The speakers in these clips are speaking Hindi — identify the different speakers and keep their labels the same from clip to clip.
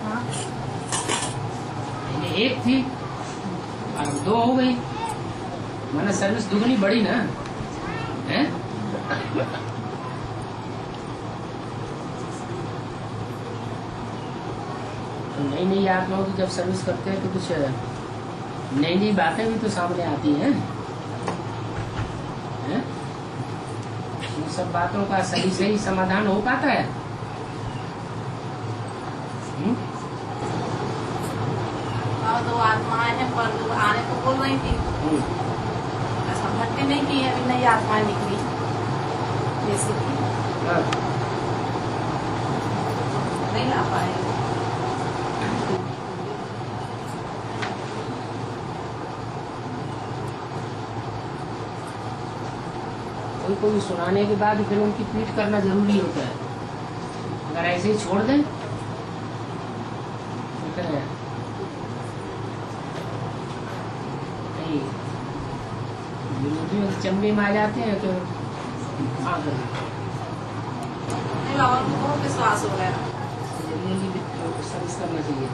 Speaker 1: हाँ।
Speaker 2: पहले एक थी और अब 2 हो गई, माना सर्विस दुगनी बड़ी ना है। तो नई नई आत्माओं की जब सर्विस करते हैं तो कुछ नई नई बातें भी तो सामने आती हैं, हैं? इन सब बातों का सही सही समाधान हो पाता है।
Speaker 1: और 2 आत्माएं हैं, पर आने को बोल रही थी, ऐसा भट्टी नहीं की, अभी नई आत्माएं निकली जैसे कि नहीं ला पाए।
Speaker 2: कोई सुनाने के बाद फिर उनकी पीठ करना जरूरी होता है। अगर ऐसे ही छोड़ दें तो फिर नहीं चमड़ी में आ जाते हैं तो
Speaker 1: और बहुत विश्वास हो गया,
Speaker 2: जल्दी सर्विस करना चाहिए।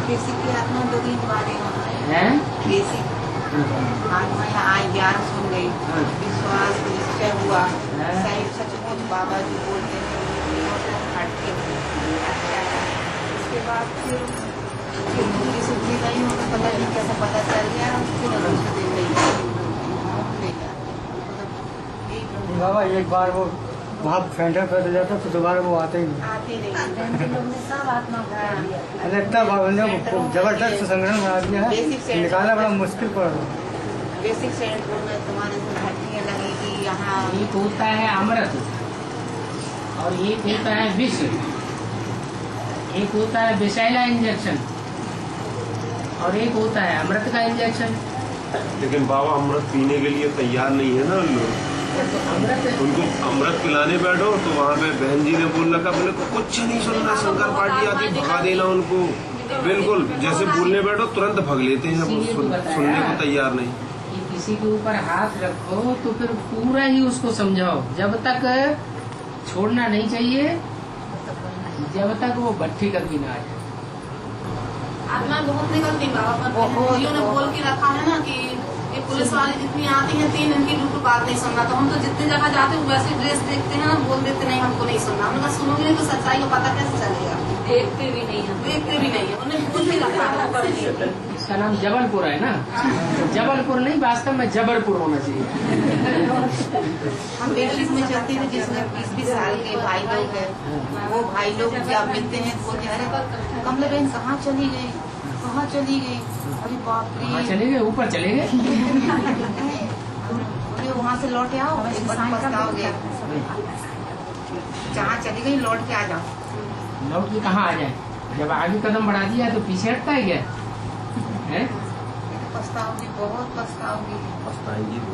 Speaker 3: बेसिक की आत्मा 2 दिन बाद
Speaker 2: हैं?
Speaker 3: बेसिक आत्मा यहाँ आई, ज्ञान सुन गई, विश्वास निश्चय हुआ, सही सचमुच बाबा जी बोलते हैं हटके। उसके बाद फिर मुझे सुधी नहीं होगा, पता नहीं कैसा पता चल गया, फिर
Speaker 4: बाबा एक बार वो वहाँ फेंटर कर जाता तो दोबारा वो आते ही नहीं।
Speaker 3: सब आत्मा
Speaker 4: इतना जबरदस्त संग्रहण बना दिया है, निकालना बड़ा मुश्किल पड़ रहा है।
Speaker 3: बेसिक सेंटर में तुम्हारे से भट्टियाँ लगेगी यहाँ।
Speaker 2: एक होता है अमृत और एक होता है विष, एक होता है विषैला इंजेक्शन और एक होता है अमृत का इंजेक्शन।
Speaker 5: लेकिन बाबा अमृत पीने के लिए तैयार नहीं है ना लोग, उनको अमृत पिलाने बैठो तो वहाँ पे बहन जी ने बोल रखा, बोले कुछ नहीं सुनना, शंकर पार्टी आती भगा देना उनको, बिल्कुल जैसे बोलने बैठो तुरंत भग लेते हैं, सुनने को तैयार नहीं।
Speaker 2: किसी के ऊपर हाथ रखो तो फिर पूरा ही उसको समझाओ, जब तक छोड़ना नहीं चाहिए, जब तक वो भट्टी कभी ना आ जाए।
Speaker 1: आत्मा बहुत निकलती बाबा, पर बहनों ने बोल के रखा है ना कि ये पुलिस वाले जितनी आती हैं 3 इनकी बिल्कुल बात नहीं सुनना। तो हम तो जितनी जगह जाते हैं वैसे ड्रेस देखते हैं ना, बोल देते नहीं हमको नहीं सुनना। हमने सुनोगे नहीं तो सच्चाई को पता कैसे चलेगा? देखते भी नहीं है, उन्हें बोल भी रखा है।
Speaker 2: इसका नाम जबलपुर है ना, जबलपुर नहीं, वास्तव में जबलपुर होना चाहिए।
Speaker 3: हम दिल्ली में चलते हैं, जिसमें 20-20 साल के भाई लोग हैं, वो भाई लोग जब मिलते हैं तो बोलते हैं अरे कमला बहन कहाँ चली गई, कहाँ चली गई? अरे बाप रे,
Speaker 2: चले गए, ऊपर चले गए।
Speaker 3: वहाँ से लौट आओ, पछताओगे, जहाँ चली गई लौट के आ जाओ।
Speaker 2: लौट के कहाँ आ जाए? जब आगे कदम बढ़ा दिया तो पीछे हटता है क्या? है?
Speaker 3: पछताओगी, बहुत पछताओगी,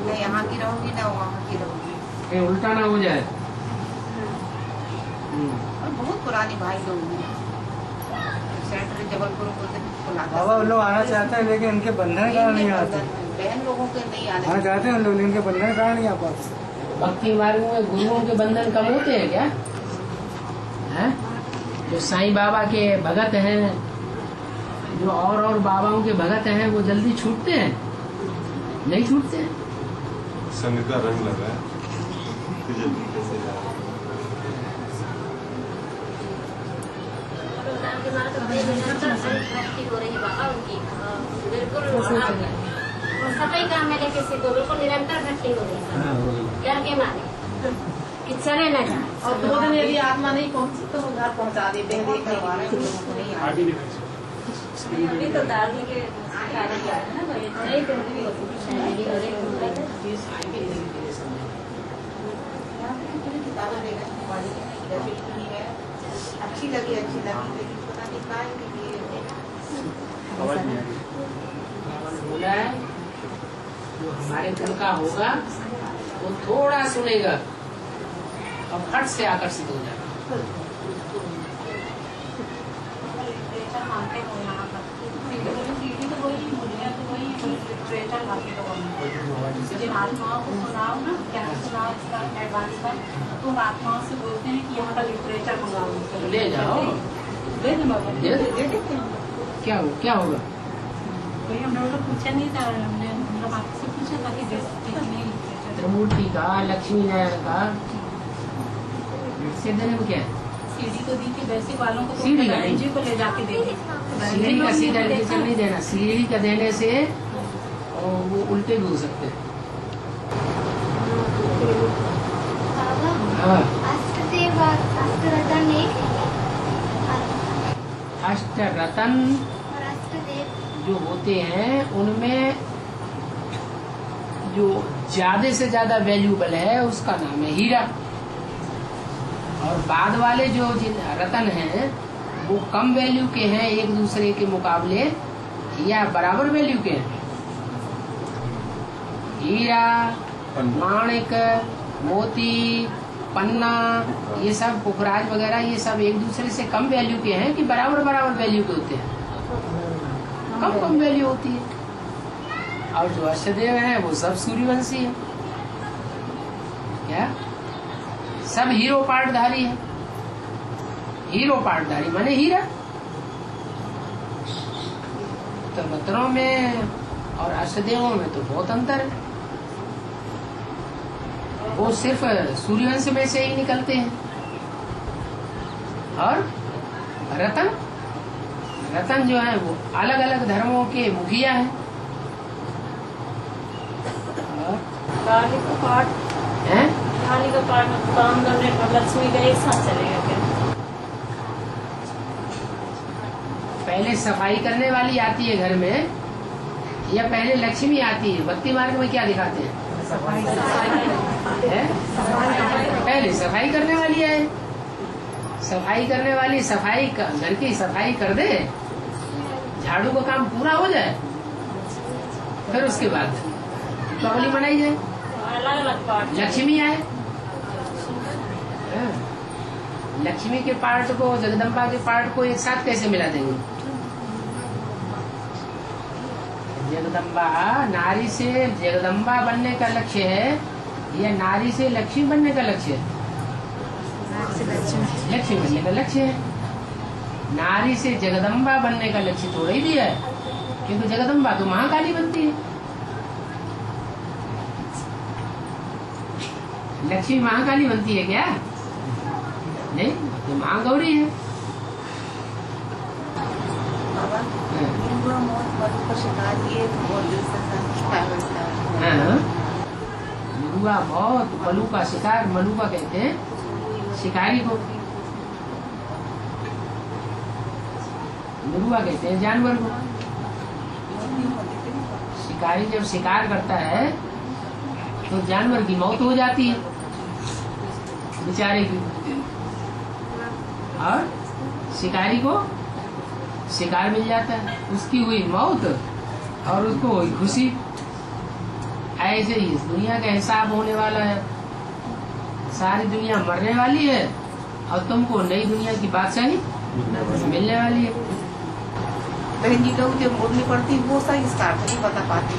Speaker 3: न यहाँ की रहोगी न वहाँ की रहोगी,
Speaker 2: कहीं उल्टा ना हो जाए।
Speaker 3: और बहुत पुरानी भाई लोग हैं सेंटर जबलपुर को।
Speaker 4: बाबा वो लोग आना चाहते हैं लेकिन उनके बंधन कारण नहीं आते।
Speaker 3: बहन लोगों के नहीं आने
Speaker 4: आना चाहते हैं लोग, इनके बंधन कारण नहीं आ पाते।
Speaker 2: भक्ति मार्ग में गुरुओं के बंधन कम होते हैं क्या? है? जो साईं बाबा के भगत हैं, जो और बाबाओं के भगत हैं, वो जल्दी छूटते हैं? नहीं छूटते हैं।
Speaker 5: संग का रंग लगा है, जल्दी कैसे जा रहा है।
Speaker 6: हो रही बाबा उनकी बिल्कुल सफाई काम है, किसी को बिल्कुल निरंतर भट्टी हो रही डर के मारे कि चले न जाए।
Speaker 1: और 2 दिन यदि आत्मा नहीं पहुँची तो घर पहुँचा देते हैं। अभी तो दादी के नहीं तो
Speaker 3: अच्छी लगी लेकिन पता नहीं काय के लिए
Speaker 2: बोला है जो हमारे कुल का होगा वो थोड़ा सुनेगा और फट से आकर्षित हो जाएगा।
Speaker 1: आत्माओं को सुनाओ ना, क्या सुनाओ इसका एडवांस पर
Speaker 7: तो हम आत्माओं से बोलते हैं कि यहाँ का लिटरेचर मंगाओ।
Speaker 2: ले जाओ,
Speaker 7: दे दें बाबा,
Speaker 2: दे दे।
Speaker 3: दे देते हैं।
Speaker 2: क्या होगा?
Speaker 7: कोई हम लोगों को पूछा नहीं था, हमने मतलब आपसे पूछा था कि दे सकते हैं कि नहीं लिटरेचर।
Speaker 2: त्रिमूर्ति का, लक्ष्मी नारायण का से देने में क्या है?
Speaker 7: सीढ़ी को दी थी, वैसे वालों को तो
Speaker 2: सीढ़ी का
Speaker 7: बहन जी को ले जाके दे दी।
Speaker 2: सीढ़ी का सीधा लिटरेचर नहीं देना। सीढ़ी का देने से वो उल्टे भी हो सकते हैं। हाँ।
Speaker 8: अष्टदेव अष्टरतन एक
Speaker 2: अष्टरतन
Speaker 8: और अष्टदेव
Speaker 2: जो होते हैं उनमें जो ज्यादा से ज्यादा वैल्यूबल है उसका नाम है हीरा, और बाद वाले जो रतन हैं वो कम वैल्यू के हैं एक दूसरे के मुकाबले या बराबर वैल्यू के हैं। हीरा, माणिक, मोती, पन्ना, ये सब पुखराज वगैरह ये सब एक दूसरे से कम वैल्यू के हैं कि बराबर वैल्यू के होते हैं? कम वैल्यू होती है। और जो अष्टदेव है वो सब सूर्यवंशी है। क्या? सब हीरो पार्टधारी है। हीरो पार्टधारी माने हीरा। तो रत्नों में और अष्टदेवों में तो बहुत अंतर है। वो सिर्फ सूर्यवंश में से ही निकलते हैं। और रतन जो है वो अलग अलग धर्मों के मुखिया हैं।
Speaker 7: काली का पाठ
Speaker 2: हैं?
Speaker 7: काली का पाठ काम करने पर लक्ष्मी का एक साथ चलेगा क्या?
Speaker 2: पहले सफाई करने वाली आती है घर में या पहले लक्ष्मी आती है? भक्ति मार्ग में क्या दिखाते हैं? है? पहले सफाई करने वाली है। सफाई करने वाली घर की सफाई कर दे, झाड़ू का काम पूरा हो जाए, फिर उसके बाद दीपावली मनाई जाए,
Speaker 7: अलग अलग पाठ।
Speaker 2: लक्ष्मी आए। लक्ष्मी के पार्ट को जगदम्बा के पार्ट को एक साथ कैसे मिला देंगे? जगदम्बा नारी से जगदम्बा बनने का लक्ष्य है या नारी से लक्ष्मी बनने का लक्ष्य है? लक्ष्मी बनने का लक्ष्य है। नारी से जगदम्बा बनने का लक्ष्य थोड़ा ही दिया है, क्योंकि जगदम्बा तो महाकाली बनती है। लक्ष्मी महाकाली बनती है क्या? नहीं, तो महागौरी है।
Speaker 3: बाबा बुरा मौत मधु का शिकार ये बहुत दिल से शिकार बनता है।
Speaker 2: मरुआ बहुत मलू का शिकार, मलुआ कहते हैं शिकारी को। मरुआ कहते हैं जानवर को। शिकारी जब शिकार करता है तो जानवर की मौत हो जाती है बेचारे की, और शिकारी को शिकार मिल जाता है, उसकी हुई मौत और उसको हुई खुशी। ऐसे ही इस दुनिया का हिसाब होने वाला है। सारी दुनिया मरने वाली है और तुमको नई दुनिया की बादशाही मिलने वाली है।
Speaker 3: बहन जी लोग जो मुरली पड़ती वो सही स्टार्ट नहीं बता पाती।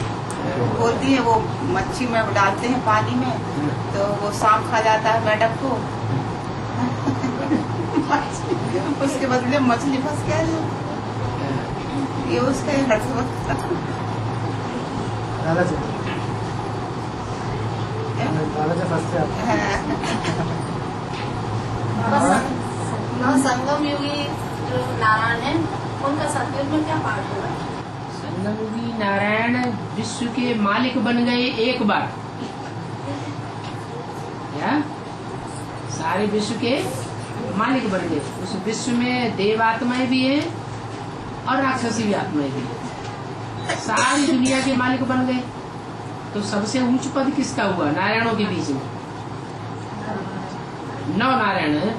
Speaker 3: बोलती है वो मच्छी में डालते हैं पानी में तो वो सांप खा जाता है मेढक को, उसके बदले मछली फंस गया है। ये उसका
Speaker 1: संगम युगी जो नारायण है उनका सतयुग में क्या पाठ हुआ?
Speaker 2: संगम युगी नारायण विश्व के मालिक बन गए एक बार। क्या? सारे विश्व के मालिक बन गए। उस विश्व में देव आत्माएं भी हैं और राक्षसी भी आत्माएं भी हैं। सारी दुनिया के मालिक बन गए। तो सबसे ऊंच पद किसका हुआ नारायणों के बीच में? 9 नारायण है,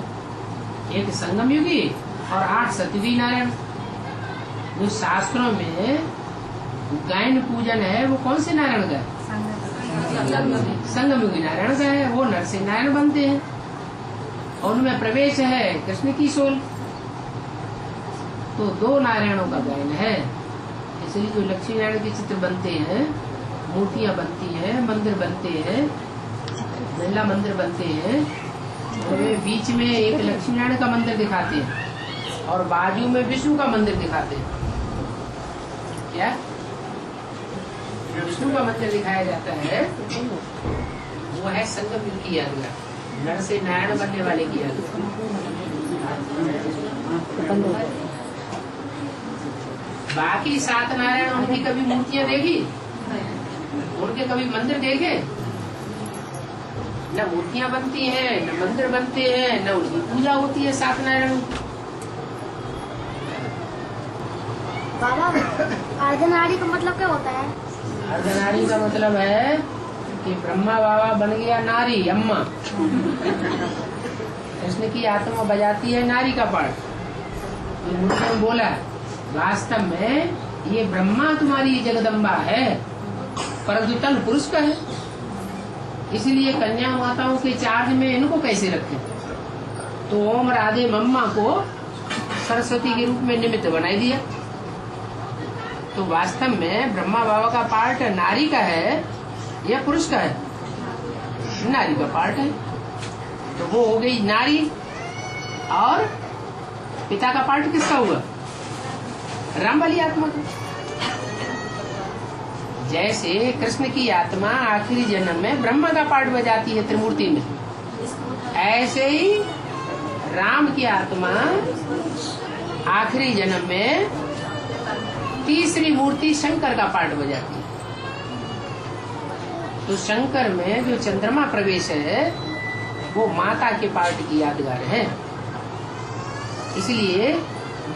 Speaker 2: एक संगम युगी और 8 सतयुगी नारायण। जो शास्त्रों में गायन पूजन है वो कौन से नारायण का है? संगम युगी नारायण का है। वो नर से नारायण बनते हैं और उनमें प्रवेश है कृष्ण की सोल। तो 2 नारायणों का गायन है। इसलिए जो लक्ष्मी नारायण के चित्र बनते हैं, मूर्तियां बनती हैं, मंदिर बनते हैं, महिला मंदिर बनते हैं, वे बीच में एक लक्ष्मी नारायण का मंदिर दिखाते हैं और बाजू में विष्णु का मंदिर दिखाते हैं। क्या विष्णु का मंदिर दिखाया जाता है, वो है संगम युग की यादगार, नर से नारायण बनने वाले की यादगार। बाकी 7 नारायण उनकी कभी मूर्तियां देखी, उनके कभी मंदिर देखे? न मूर्तियां बनती हैं, न मंदिर बनते हैं, न उनकी पूजा होती है 7 नारायण।
Speaker 8: बाबा अर्धनारी का मतलब क्या होता है?
Speaker 2: अर्धनारी का मतलब है कि ब्रह्मा बाबा बन गया नारी, अम्मा। कृष्ण की आत्मा बजाती है नारी का पाठ। तो मुझे बोला वास्तव में ये ब्रह्मा तुम्हारी जगदम्बा है, परंतु तन पुरुष का है, इसलिए कन्या माताओं के चार्ज में इनको कैसे रखें? तो ओम राधे मम्मा को सरस्वती के रूप में निमित्त बनाई दिया। तो वास्तव में ब्रह्मा बाबा का पार्ट नारी का है या पुरुष का है? नारी का पार्ट है। तो वो हो गई नारी। और पिता का पार्ट किसका हुआ? राम वाली आत्मा का। जैसे कृष्ण की आत्मा आखिरी जन्म में ब्रह्मा का पार्ट बजाती है त्रिमूर्ति में, ऐसे ही राम की आत्मा आखिरी जन्म में तीसरी मूर्ति शंकर का पार्ट बजाती है। तो शंकर में जो चंद्रमा प्रवेश है वो माता के पार्ट की यादगार है। इसलिए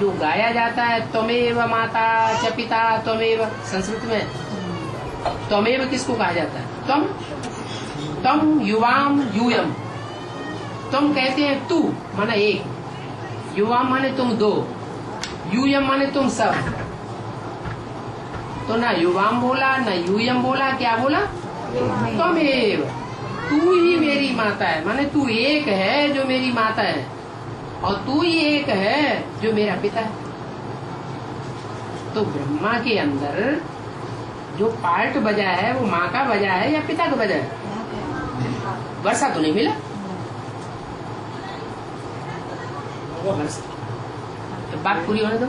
Speaker 2: जो गाया जाता है त्वमेव माता च पिता त्वमेव, संस्कृत में त्वमेव किसको कहा जाता है? तम युवाम यूयम। तुम कहते हैं तू माने एक, युवाम माने तुम दो, यूयम माने तुम सब। तो ना युवाम बोला ना यूयम बोला, क्या बोला? त्वमेव, तू ही मेरी माता है, माने तू एक है जो मेरी माता है, और तू ही एक है जो मेरा पिता है। तो ब्रह्मा के अंदर जो पार्ट बजा है वो माँ का बजा है या पिता का बजा है? वर्षा तो नहीं मिला, तो बात पूरी होने दो।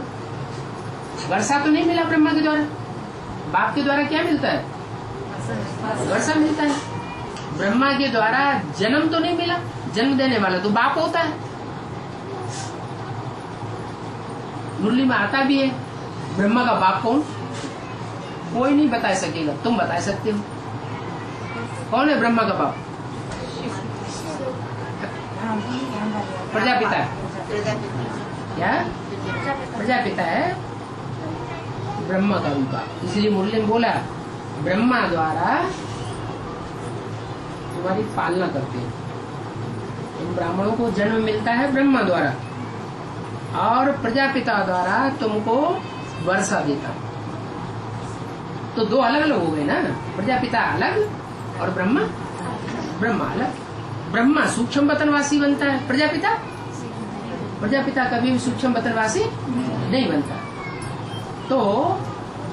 Speaker 2: वर्षा तो नहीं मिला ब्रह्मा के द्वारा, बाप के द्वारा क्या मिलता है? वर्षा मिलता है। ब्रह्मा के द्वारा जन्म तो नहीं मिला, जन्म देने वाला तो बाप होता है। मुरली में आता भी है ब्रह्मा का बाप कौन? कोई नहीं बता सकेगा, तुम बता सकते हो। कौन है ब्रह्मा का बाप? प्रजापिता। क्या? प्रजापिता है ब्रह्मा का भी बाप। इसलिए मुरली में बोला ब्रह्मा द्वारा तुम्हारी पालना करते हैं। तुम ब्राह्मणों को जन्म मिलता है ब्रह्मा द्वारा, और प्रजापिता द्वारा तुमको वर्षा देता। तो दो अलग अलग हो गए ना, प्रजापिता अलग और ब्रह्मा अलग। ब्रह्मा सूक्ष्म बतनवासी बनता है, प्रजापिता कभी भी सूक्ष्म बतनवासी नहीं बनता। तो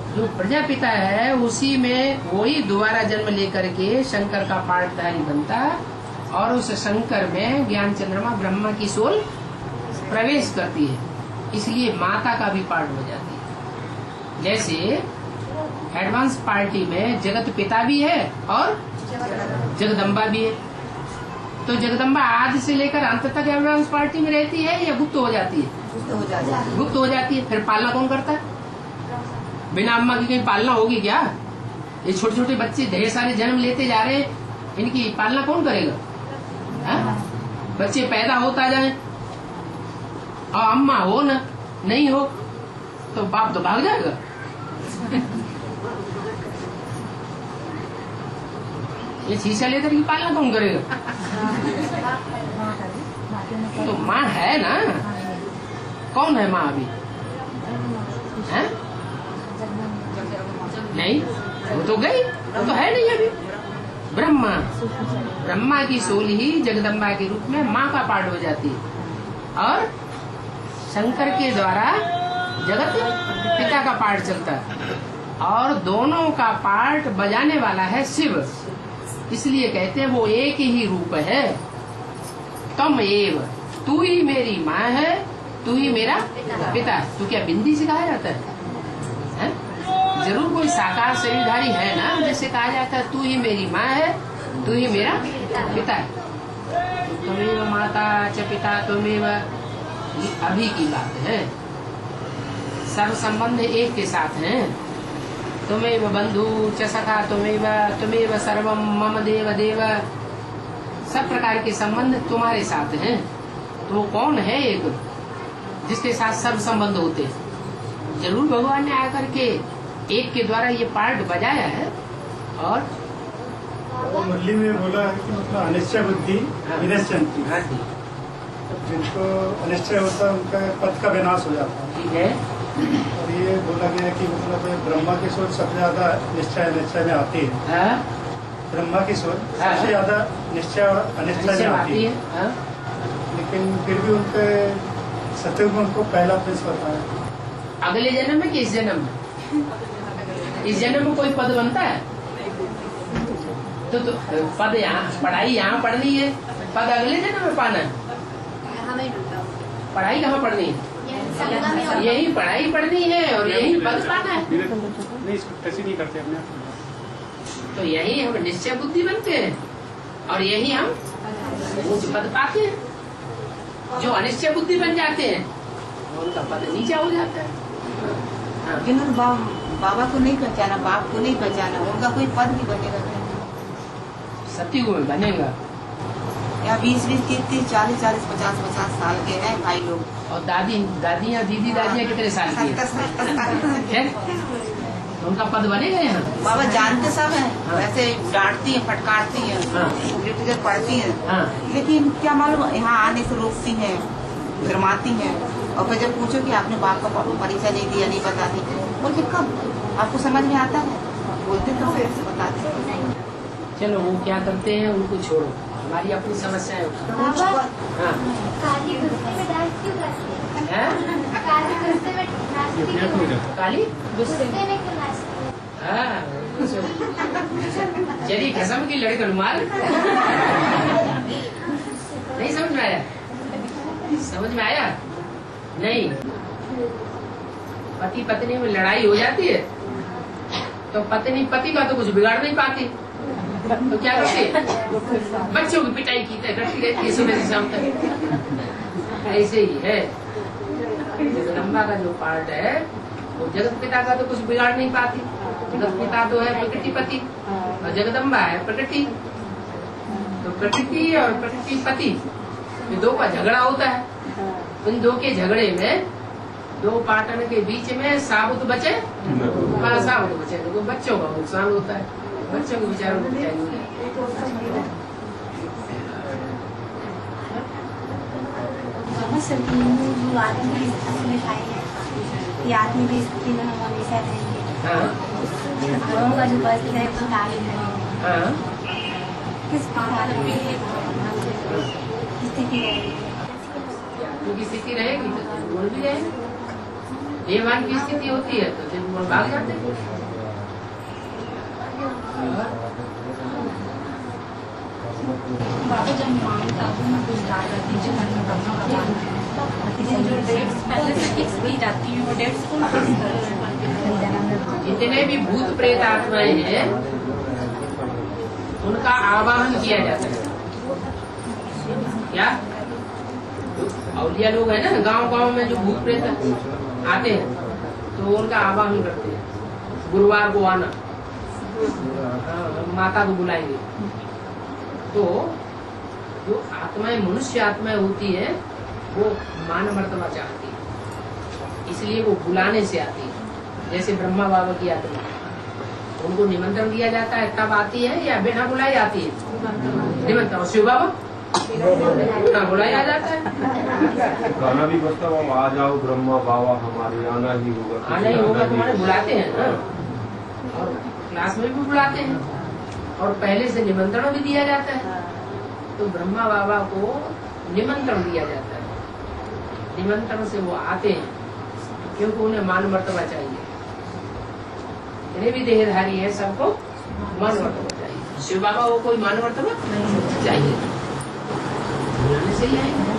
Speaker 2: जो प्रजापिता है उसी में वही दोबारा जन्म लेकर के शंकर का पार्टधारी बनता है, और उस शंकर में ज्ञान चंद्रमा ब्रह्मा की सोल प्रवेश करती है, इसलिए माता का भी पार्ट हो जाती है। जैसे एडवांस पार्टी में जगत पिता भी है और जगदम्बा भी है। तो जगदम्बा आदि से लेकर अंत तक एडवांस पार्टी में रहती है या गुप्त हो जाती है? गुप्त हो जाती है। फिर पालना कौन करता है? बिना अम्मा की कहीं पालना होगी क्या? ये छोटे छोटे बच्चे ढेर सारे जन्म लेते जा रहे हैं, इनकी पालना कौन करेगा? बच्चे पैदा होता जाए और अम्मा हो न नहीं हो तो बाप तो भाग जाएगा। ये शीशा लेकर की पालना कौन करेगा? तो माँ है ना। कौन है माँ अभी? है? नहीं, वो तो गई, वो तो है नहीं अभी। ब्रह्मा की सोल ही जगदम्बा के रूप में माँ का पार्ट हो जाती है, और शंकर के द्वारा जगत पिता का पार्ट चलता है, और दोनों का पार्ट बजाने वाला है शिव। इसलिए कहते हैं वो एक ही रूप है। तुम एव, तू ही मेरी माँ है, तू ही मेरा पिता। तू क्या बिंदी सिखाया जाता है? जरूर कोई साकार शरीरधारी है ना जिससे कहा जाता है तू ही मेरी माँ है, तू ही मेरा पिता है। तुमेव माता च पिता तुमेव, ये अभी की बात है। सर्व संबंध एक के साथ हैं। तुमेव बंधु च सखा तुमेव सर्वम मम देव देव, सब प्रकार के संबंध तुम्हारे साथ हैं। तो कौन है एक जिसके साथ सब संबंध होते हैं? जरूर भगवान ने आकर के एक के द्वारा ये पार्ट बजाया है। और
Speaker 4: मुरली में बोला है कि मतलब अनिश्चय बुद्धि विनश्यंती, जिनको अनिश्चय होता है उनका पद का विनाश हो जाता है।
Speaker 2: ठीक है।
Speaker 4: और ये बोला गया कि मतलब ब्रह्मा की सोच सबसे ज्यादा निश्चय अनिश्चय में आती है। ब्रह्मा की सोच सबसे ज्यादा निश्चय और अनिश्चय में आती है। लेकिन फिर भी उनके सतयुग में उनको पहला प्लेस होता है।
Speaker 2: अगले जन्म में कि इस जन्म में? इस जन्म में कोई पद बनता है तो पद यहाँ, पढ़ाई यहाँ पढ़नी है, पद अगले जन्म में पाना है।
Speaker 1: यहाँ नहीं मिलता।
Speaker 2: पढ़ाई कहाँ पढ़नी है? यही पढ़ाई पढ़नी है और यही पद पाना है।
Speaker 4: नहीं, कैसे नहीं करते अपने।
Speaker 2: तो यही हम निश्चय बुद्धि बनते हैं और यही हम उच्च पद पाते हैं। जो अनिश्चय बुद्धि बन जाते हैं उनका पद नीचा हो जाता है।
Speaker 3: जिन्होंने बाबा को नहीं पहचाना, बाप को नहीं पहचाना, उनका कोई पद नहीं बनेगा।
Speaker 2: सतयुग में बनेगा।
Speaker 3: यहाँ 20-20, 30-30, 40-40, 50-50 साल के हैं भाई लोग।
Speaker 2: और दादियाँ कितने साल की है? उनका पद बनेगा यहाँ।
Speaker 3: बाबा जानते सब है।
Speaker 2: हाँ।
Speaker 3: वैसे डांटती है, फटकारती है,
Speaker 2: हाँ।
Speaker 3: लिटरेचर पढ़ती है।
Speaker 2: हाँ।
Speaker 3: लेकिन क्या मालूम यहाँ आने से रोकती है, शर्माती है। और फिर जब पूछो कि आपने बाप का परिचय नहीं दिया, नहीं बताती, बोलते कब आपको समझ में आता है? बोलते तो फिर से बताते हैं।
Speaker 2: चलो वो क्या करते हैं उनको छोड़ो, हमारी अपनी समस्याएं
Speaker 8: बाबा,
Speaker 2: हाँ।
Speaker 8: काली गुस्से में डांस क्यों करती है?
Speaker 2: हैं?
Speaker 8: काली गुस्से में नाचती क्यों?
Speaker 2: काली
Speaker 8: गुस्से में क्यों नाचती है?
Speaker 2: हाँ, जरी कसम की लड़कन मार। नहीं समझ में आया? समझ में आया? नहीं। पति पत्नी में लड़ाई हो जाती है तो पत्नी पति का तो कुछ बिगाड़ नहीं पाती, तो क्या करती है? बच्चों की पिटाई की करती रहती है सुबह से शाम तक। ऐसे ही है जगदम्बा का जो पार्ट है वो जगत पिता का तो कुछ बिगाड़ नहीं पाती। जगत पिता तो है प्रकृति पति और जगदम्बा है प्रकृति। तो प्रकृति और प्रकृति पति ये दो का झगड़ा होता है। उन दो के झगड़े में दो पार्टनर के बीच में साबुत बचे साबुत बचे तो बच्चों का नुकसान होता है। बच्चों के विचारों को क्या
Speaker 8: आदमी की स्थिति में हम हमेशा रहेंगे।
Speaker 2: हाँ
Speaker 8: का जो परिस्थिति है वो आगे रहेंगे।
Speaker 2: हाँ
Speaker 8: किस प्रकार की स्थिति रहेगी?
Speaker 2: की स्थिति रहेगी तो गुण भी रहेगी। देवान की स्थिति होती है तो दिन गुण भाग जाते हैं।
Speaker 7: बाबा जब मांगता हूँ मैं कुछ डाल करती हूँ, घर में ब्रह्मा का जो डेट्स पहले से फिक्स की जाती है वो डेट्स को
Speaker 2: जितने भी भूत प्रेत आत्माएं हैं उनका आवाहन किया जाता है। क्या औलिया लोग है ना गांव-गांव में जो भूत प्रेत आते हैं तो उनका आवाहन करते हैं। गुरुवार को आना, माता को बुलाएंगे। तो जो आत्माएं मनुष्य आत्माएं होती है वो मान मर्तबा चाहती है, इसलिए वो बुलाने से आती है। जैसे ब्रह्मा बाबा की आत्मा, उनको निमंत्रण दिया जाता है तब आती है या बिना बुलाई आती है? निमंत्रण। शिव बाबा बुलाया जाता है।
Speaker 5: गाना भी बजता है, आ जाओ ब्रह्मा बाबा हमारे, आना ही होगा।
Speaker 2: आना ही होगा, तुम्हारे बुलाते हैं ना। और क्लास में भी बुलाते हैं और पहले से निमंत्रण भी दिया जाता है। तो ब्रह्मा बाबा को निमंत्रण दिया जाता है। निमंत्रण से वो आते हैं क्योंकि उन्हें मान मर्तबा चाहिए। जितने भी देहधारी है सबको मान मर्तबा चाहिए। शिव बाबा को कोई मान मर्तबा चाहिए। ऐसे ही आएंगे।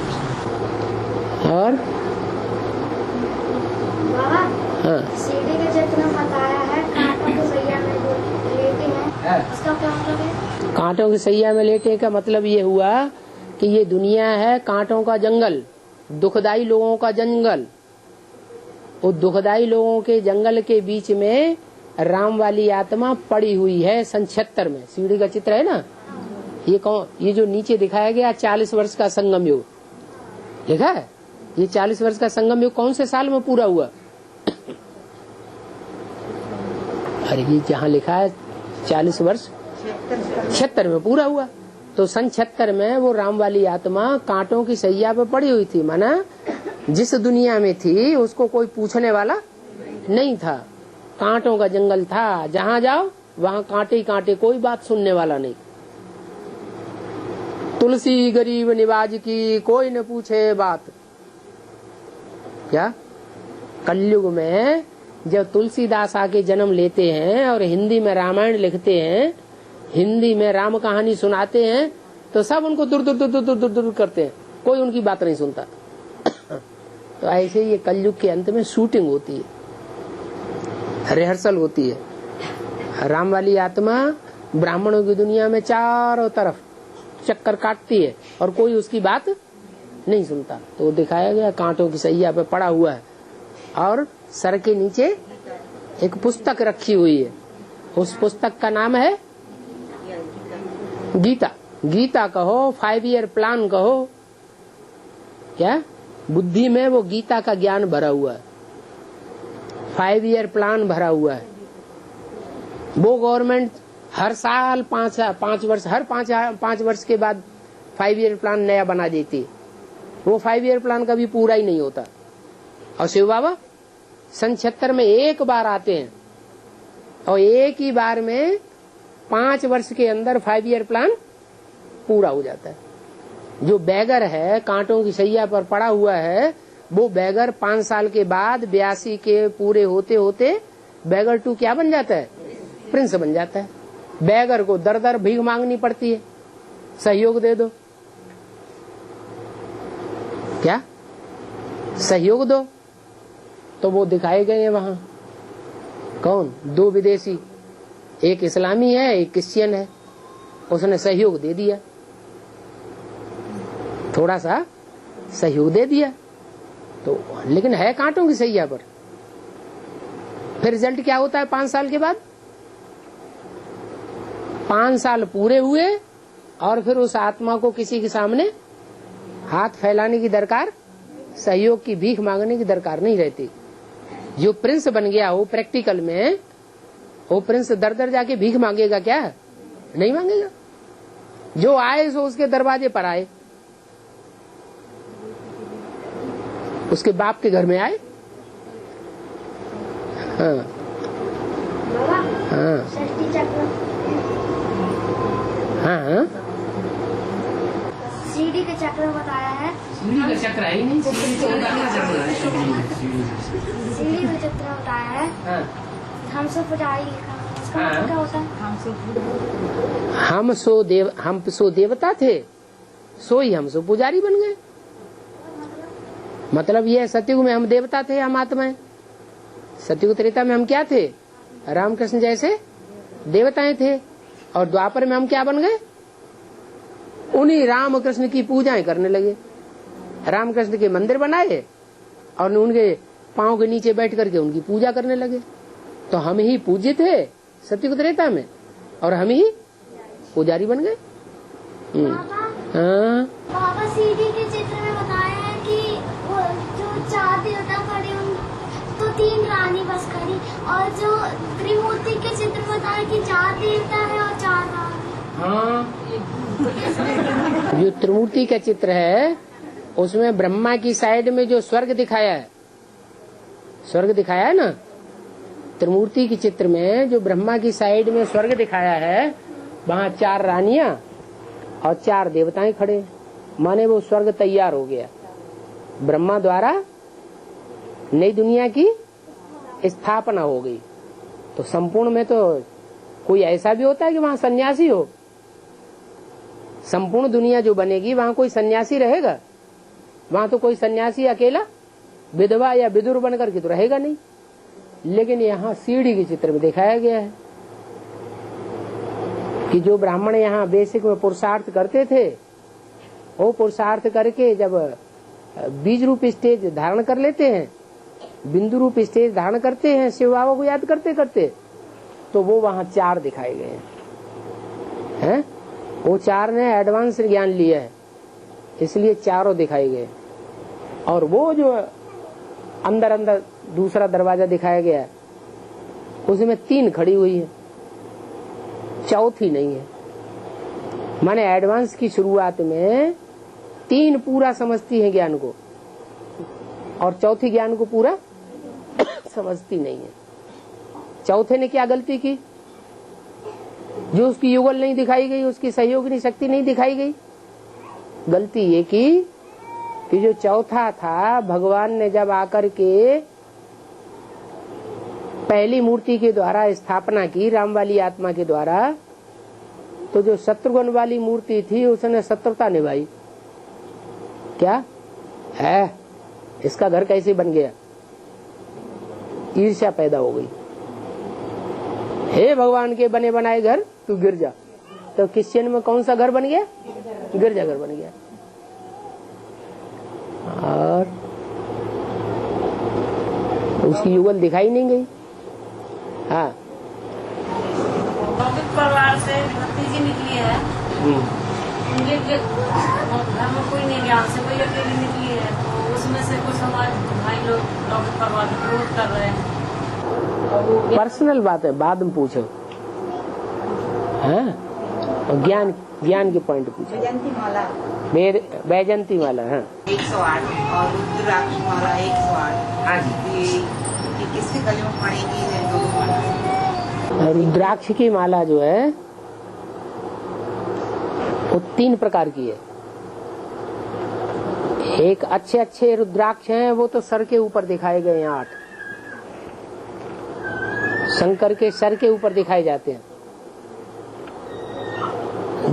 Speaker 2: और
Speaker 8: बाबा
Speaker 2: हाँ
Speaker 8: सीढ़ी के चित्र में बताया है कांटों की सैया में जो लेटे हैं, उसका क्या मतलब है?
Speaker 2: कांटों की सैया में लेटे का मतलब ये हुआ कि ये दुनिया है कांटों का जंगल, दुखदाई लोगों का जंगल। वो दुखदाई लोगों के जंगल के बीच में राम वाली आत्मा पड़ी हुई है। सन 76 में सीढ़ी का चित्र है ना, ये कौन, ये जो नीचे दिखाया गया 40 वर्ष का संगम युग लिखा है। ये 40 वर्ष का संगम युग कौन से साल में पूरा हुआ? अरे ये जहाँ लिखा है 40 वर्ष 76 में पूरा हुआ। तो सन 76 में वो राम वाली आत्मा कांटों की सैया पे पड़ी हुई थी, माना जिस दुनिया में थी उसको कोई पूछने वाला नहीं था। कांटों का जंगल था, जहाँ जाओ वहाँ कांटे ही कांटे, कोई बात सुनने वाला नहीं। तुलसी गरीब निवाज की कोई न पूछे बात। क्या कलयुग में जब तुलसीदास आके जन्म लेते हैं और हिंदी में रामायण लिखते हैं, हिंदी में राम कहानी सुनाते हैं, तो सब उनको दूर दूर दूर दूर दूर दूर करते हैं, कोई उनकी बात नहीं सुनता। तो ऐसे ये कलयुग के अंत में शूटिंग होती है, रिहर्सल होती है। राम वाली आत्मा ब्राह्मणों की दुनिया में चारों तरफ चक्कर काटती है और कोई उसकी बात नहीं सुनता। तो दिखाया गया कांटों की सैया पे पड़ा हुआ है और सर के नीचे एक पुस्तक रखी हुई है। उस पुस्तक का नाम है गीता। गीता कहो, 5 ईयर प्लान कहो, क्या बुद्धि में वो गीता का ज्ञान भरा हुआ है, 5 ईयर प्लान भरा हुआ है। वो गवर्नमेंट हर साल 5 वर्ष, हर 5 वर्ष के बाद 5 ईयर प्लान नया बना देती। वो 5 ईयर प्लान कभी पूरा ही नहीं होता। और शिव बाबा सन 76 में एक बार आते हैं और एक ही बार में 5 वर्ष के अंदर 5 ईयर प्लान पूरा हो जाता है। जो बैगर है कांटों की सैया पर पड़ा हुआ है, वो बैगर 5 साल के बाद 82 के पूरे होते होते बैगर 2 क्या बन जाता है? प्रिंस बन जाता है। बैगर को दर दर भीख मांगनी पड़ती है, सहयोग दे दो, क्या सहयोग दो। तो वो दिखाए गए हैं वहां। कौन? 2 विदेशी, एक इस्लामी है एक क्रिश्चियन है। उसने सहयोग दे दिया, थोड़ा सा सहयोग दे दिया, तो लेकिन है कांटों की सैया पर। फिर रिजल्ट क्या होता है 5 साल के बाद? 5 साल पूरे हुए और फिर उस आत्मा को किसी के सामने हाथ फैलाने की दरकार, सहयोग की भीख मांगने की दरकार नहीं रहती। जो प्रिंस बन गया हो प्रैक्टिकल में, वो प्रिंस दर दर जाके भीख मांगेगा क्या? नहीं मांगेगा। जो आए सो उसके दरवाजे पर आए, उसके बाप के घर में आए। हाँ हाँ हाँ,
Speaker 8: सीढ़ी के चक्र में बताया है।
Speaker 2: सीढ़ी का चक्र है ही नहीं, सीढ़ी का चक्र है।
Speaker 8: सीढ़ी के चक्र में बताया है।
Speaker 2: हाँ।
Speaker 8: हम सो पुजारी लिखा, उसका मतलब क्या होता है?
Speaker 2: हम सो देवता थे, सो ही हम सो पुजारी बन गए। मतलब ये सतयुग में हम देवता थे, हम आत्माएं। सतयुग त्रेता में हम क्या थे? रामकृष्ण जैसे देवताएं थे। और द्वापर में हम क्या बन गए? उन्हीं रामकृष्ण की पूजाएं करने लगे। रामकृष्ण के मंदिर बनाए और उनके पांव के नीचे बैठ करके उनकी पूजा करने लगे। तो हम ही पूज्य थे सतयुग त्रेता में और हम ही पुजारी बन गए।
Speaker 8: बाबा सीढ़ी के चित्र में बताया है कि वो जो 4 देवता खड़े तो 3 रानी बस खड़ी, और जो त्रिमूर्ति के चित्र में बताया कि 4 देवता है और 4 रानी।
Speaker 2: हाँ, जो त्रिमूर्ति का चित्र है उसमें ब्रह्मा की साइड में जो स्वर्ग दिखाया है, स्वर्ग दिखाया है ना, त्रिमूर्ति के चित्र में जो ब्रह्मा की साइड में स्वर्ग दिखाया है, वहाँ 4 रानियां और 4 देवताएं खड़े। माने वो स्वर्ग तैयार हो गया, ब्रह्मा द्वारा नई दुनिया की स्थापना हो गई। तो संपूर्ण में तो कोई ऐसा भी होता है कि वहाँ सन्यासी हो, संपूर्ण दुनिया जो बनेगी वहां कोई सन्यासी रहेगा? वहां तो कोई सन्यासी अकेला विधवा या विदुर बन करके तो रहेगा नहीं। लेकिन यहाँ सीढ़ी के चित्र में दिखाया गया है कि जो ब्राह्मण यहाँ बेसिक में पुरुषार्थ करते थे, वो पुरुषार्थ करके जब बीज रूप स्टेज धारण कर लेते हैं, बिंदु रूप स्टेज धारण करते हैं शिव बाबा को याद करते करते, तो वो वहाँ 4 दिखाए गए हैं। वो 4 ने एडवांस ज्ञान लिया है, इसलिए 4 दिखाए गए। और वो जो अंदर अंदर दूसरा दरवाजा दिखाया गया है, उसमें 3 खड़ी हुई है, चौथी नहीं है। माने एडवांस की शुरुआत में 3 पूरा समझती है ज्ञान को, और चौथी ज्ञान को पूरा समझती नहीं है। चौथे ने क्या गलती की? जो उसकी युगल नहीं दिखाई गई, उसकी सहयोगिनी शक्ति नहीं दिखाई गई। गलती ये की कि जो चौथा था, भगवान ने जब आकर के पहली मूर्ति के द्वारा स्थापना की राम वाली आत्मा के द्वारा, तो जो शत्रुघ्न वाली मूर्ति थी उसने शत्रुता निभाई। क्या है? इसका घर कैसे बन गया? ईर्ष्या पैदा हो गई। हे भगवान के बने बनाए घर तू गिर जा। तो क्रिश्चियन में कौन सा घर बन गया? गिरजा घर बन गया। और उसकी युगल दिखाई नहीं गई। हाँ,
Speaker 6: परिवार से भतीजी निकली है, घर में कोई नहीं, ज्ञान से कोई अकेली निकली है, तो उसमें से कुछ हमारे भाई लोग डॉक्टर परिवार में विरोध कर रहे हैं।
Speaker 2: पर्सनल बात है, बाद में पूछो। हाँ, और ज्ञान के पॉइंट पूछो।
Speaker 3: वैजंती माला,
Speaker 2: वैजंती माला, हाँ
Speaker 3: 108 और रुद्राक्ष माला 108।
Speaker 2: हाँ जी।
Speaker 3: ये किसके गले में पड़ेगी? है
Speaker 2: रुद्राक्ष की माला जो है वो 3 प्रकार की है। एक अच्छे रुद्राक्ष हैं, वो तो सर के ऊपर दिखाए गए हैं 8, शंकर के सर के ऊपर दिखाए जाते हैं।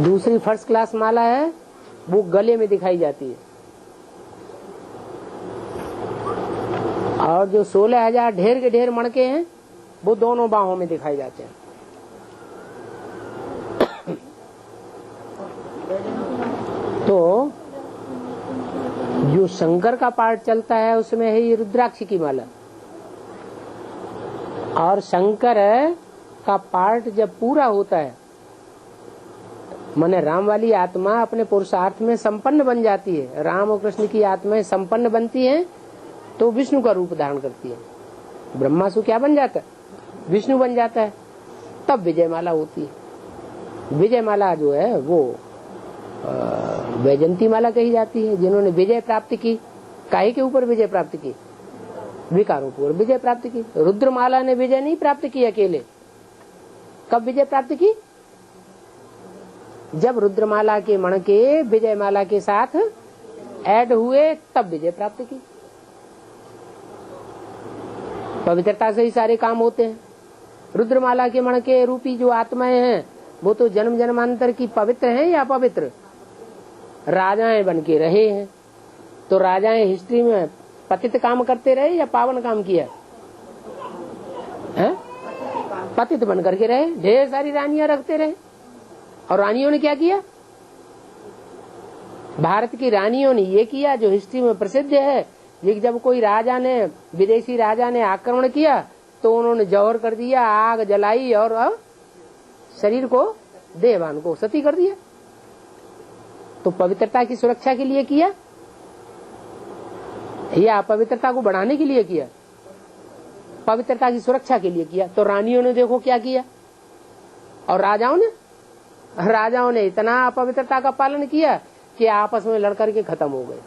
Speaker 2: दूसरी फर्स्ट क्लास माला है, वो गले में दिखाई जाती है। और जो 16,000 ढेर के ढेर मणके हैं, वो दोनों बाहों में दिखाई जाते हैं। तो जो शंकर का पार्ट चलता है उसमें है ये रुद्राक्ष की माला। और शंकर का पार्ट जब पूरा होता है, माने राम वाली आत्मा अपने पुरुषार्थ में संपन्न बन जाती है, राम और कृष्ण की आत्माएं संपन्न बनती हैं, तो विष्णु का रूप धारण करती है। ब्रह्मासु क्या बन जाता है? विष्णु बन जाता है। तब विजय माला होती है। विजय माला जो है वो वैजंती माला कही जाती है। जिन्होंने विजय प्राप्त की, काहे के ऊपर विजय प्राप्त की? विकारों के ऊपर विजय प्राप्त की। रुद्रमाला ने विजय नहीं प्राप्त की अकेले। कब विजय प्राप्त की? जब रुद्रमाला के मणके विजय माला के साथ ऐड हुए, तब विजय प्राप्त की। पवित्रता से ही सारे काम होते हैं। रुद्रमाला के मणके रूपी जो आत्माएं हैं, वो तो जन्म जन्मांतर की पवित्र हैं या अपवित्र? राजाएं बन के रहे हैं। तो राजाएं हिस्ट्री में पतित काम करते रहे या पावन काम किया? पतित बन करके रहे। ढेर सारी रानियां रखते रहे। और रानियों ने क्या किया? भारत की रानियों ने ये किया जो हिस्ट्री में प्रसिद्ध है। ये जब कोई राजा ने, विदेशी राजा ने आक्रमण किया, तो उन्होंने जौहर कर दिया, आग जलाई और शरीर को, देहवान को सती कर दिया। तो पवित्रता की सुरक्षा के लिए किया या अपवित्रता को बढ़ाने के लिए किया? पवित्रता की सुरक्षा के लिए किया। तो रानियों ने देखो क्या किया। और राजाओं ने इतना अपवित्रता का पालन किया कि आपस में लड़कर के खत्म हो गए।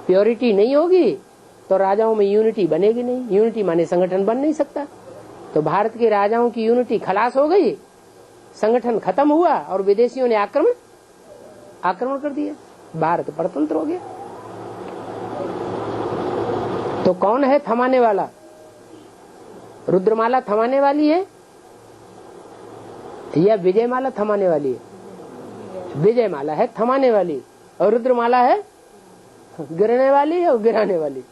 Speaker 2: प्योरिटी नहीं होगी तो राजाओं में यूनिटी बनेगी नहीं। यूनिटी माने संगठन बन नहीं सकता। तो भारत के राजाओं की यूनिटी खलास हो गई, संगठन खत्म हुआ और विदेशियों ने आक्रमण कर दिया। भारत परतंत्र हो गया। तो कौन है थमाने वाला? रुद्रमाला थमाने वाली है या विजयमाला थमाने वाली विजय माला है थमाने वाली, और रुद्र माला है गिरने वाली और गिराने वाली।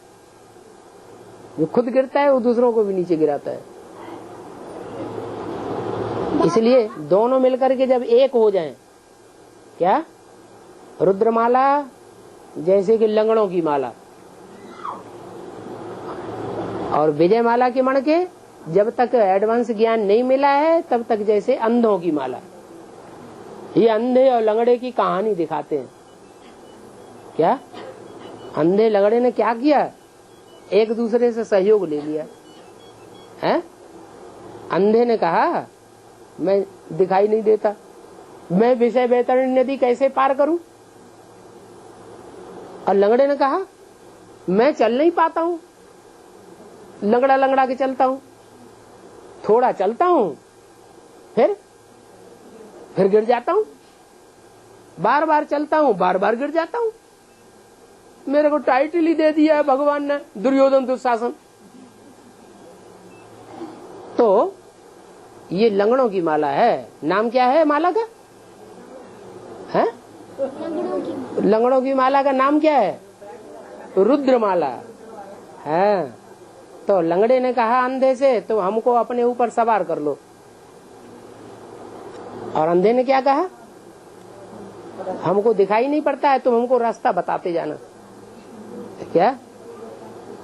Speaker 2: जो खुद गिरता है वो दूसरों को भी नीचे गिराता है। इसलिए दोनों मिलकर के जब एक हो जाएं, क्या रुद्रमाला जैसे कि लंगड़ों की माला, और विजय माला के मण के जब तक एडवांस ज्ञान नहीं मिला है तब तक जैसे अंधों की माला। ये अंधे और लंगड़े की कहानी दिखाते हैं। क्या अंधे लंगड़े ने क्या किया? एक दूसरे से सहयोग ले लिया है। अंधे ने कहा मैं दिखाई नहीं देता, मैं विषय वैतरणी नदी कैसे पार करूं? और लंगड़े ने कहा मैं चल नहीं पाता हूं, लंगड़ा लंगड़ा के चलता हूं, थोड़ा चलता हूं फिर गिर जाता हूं, बार बार चलता हूं बार बार गिर जाता हूं। मेरे को टाइटल ही दे दिया है भगवान ने, दुर्योधन दुशासन। तो ये लंगड़ों की माला है। नाम क्या है माला का? है लंगड़ों की माला का नाम क्या है? रुद्रमाला है। तो लंगड़े ने कहा अंधे से तो हमको अपने ऊपर सवार कर लो, और अंधे ने क्या कहा? हमको दिखाई नहीं पड़ता है, तुम हमको रास्ता बताते जाना। क्या?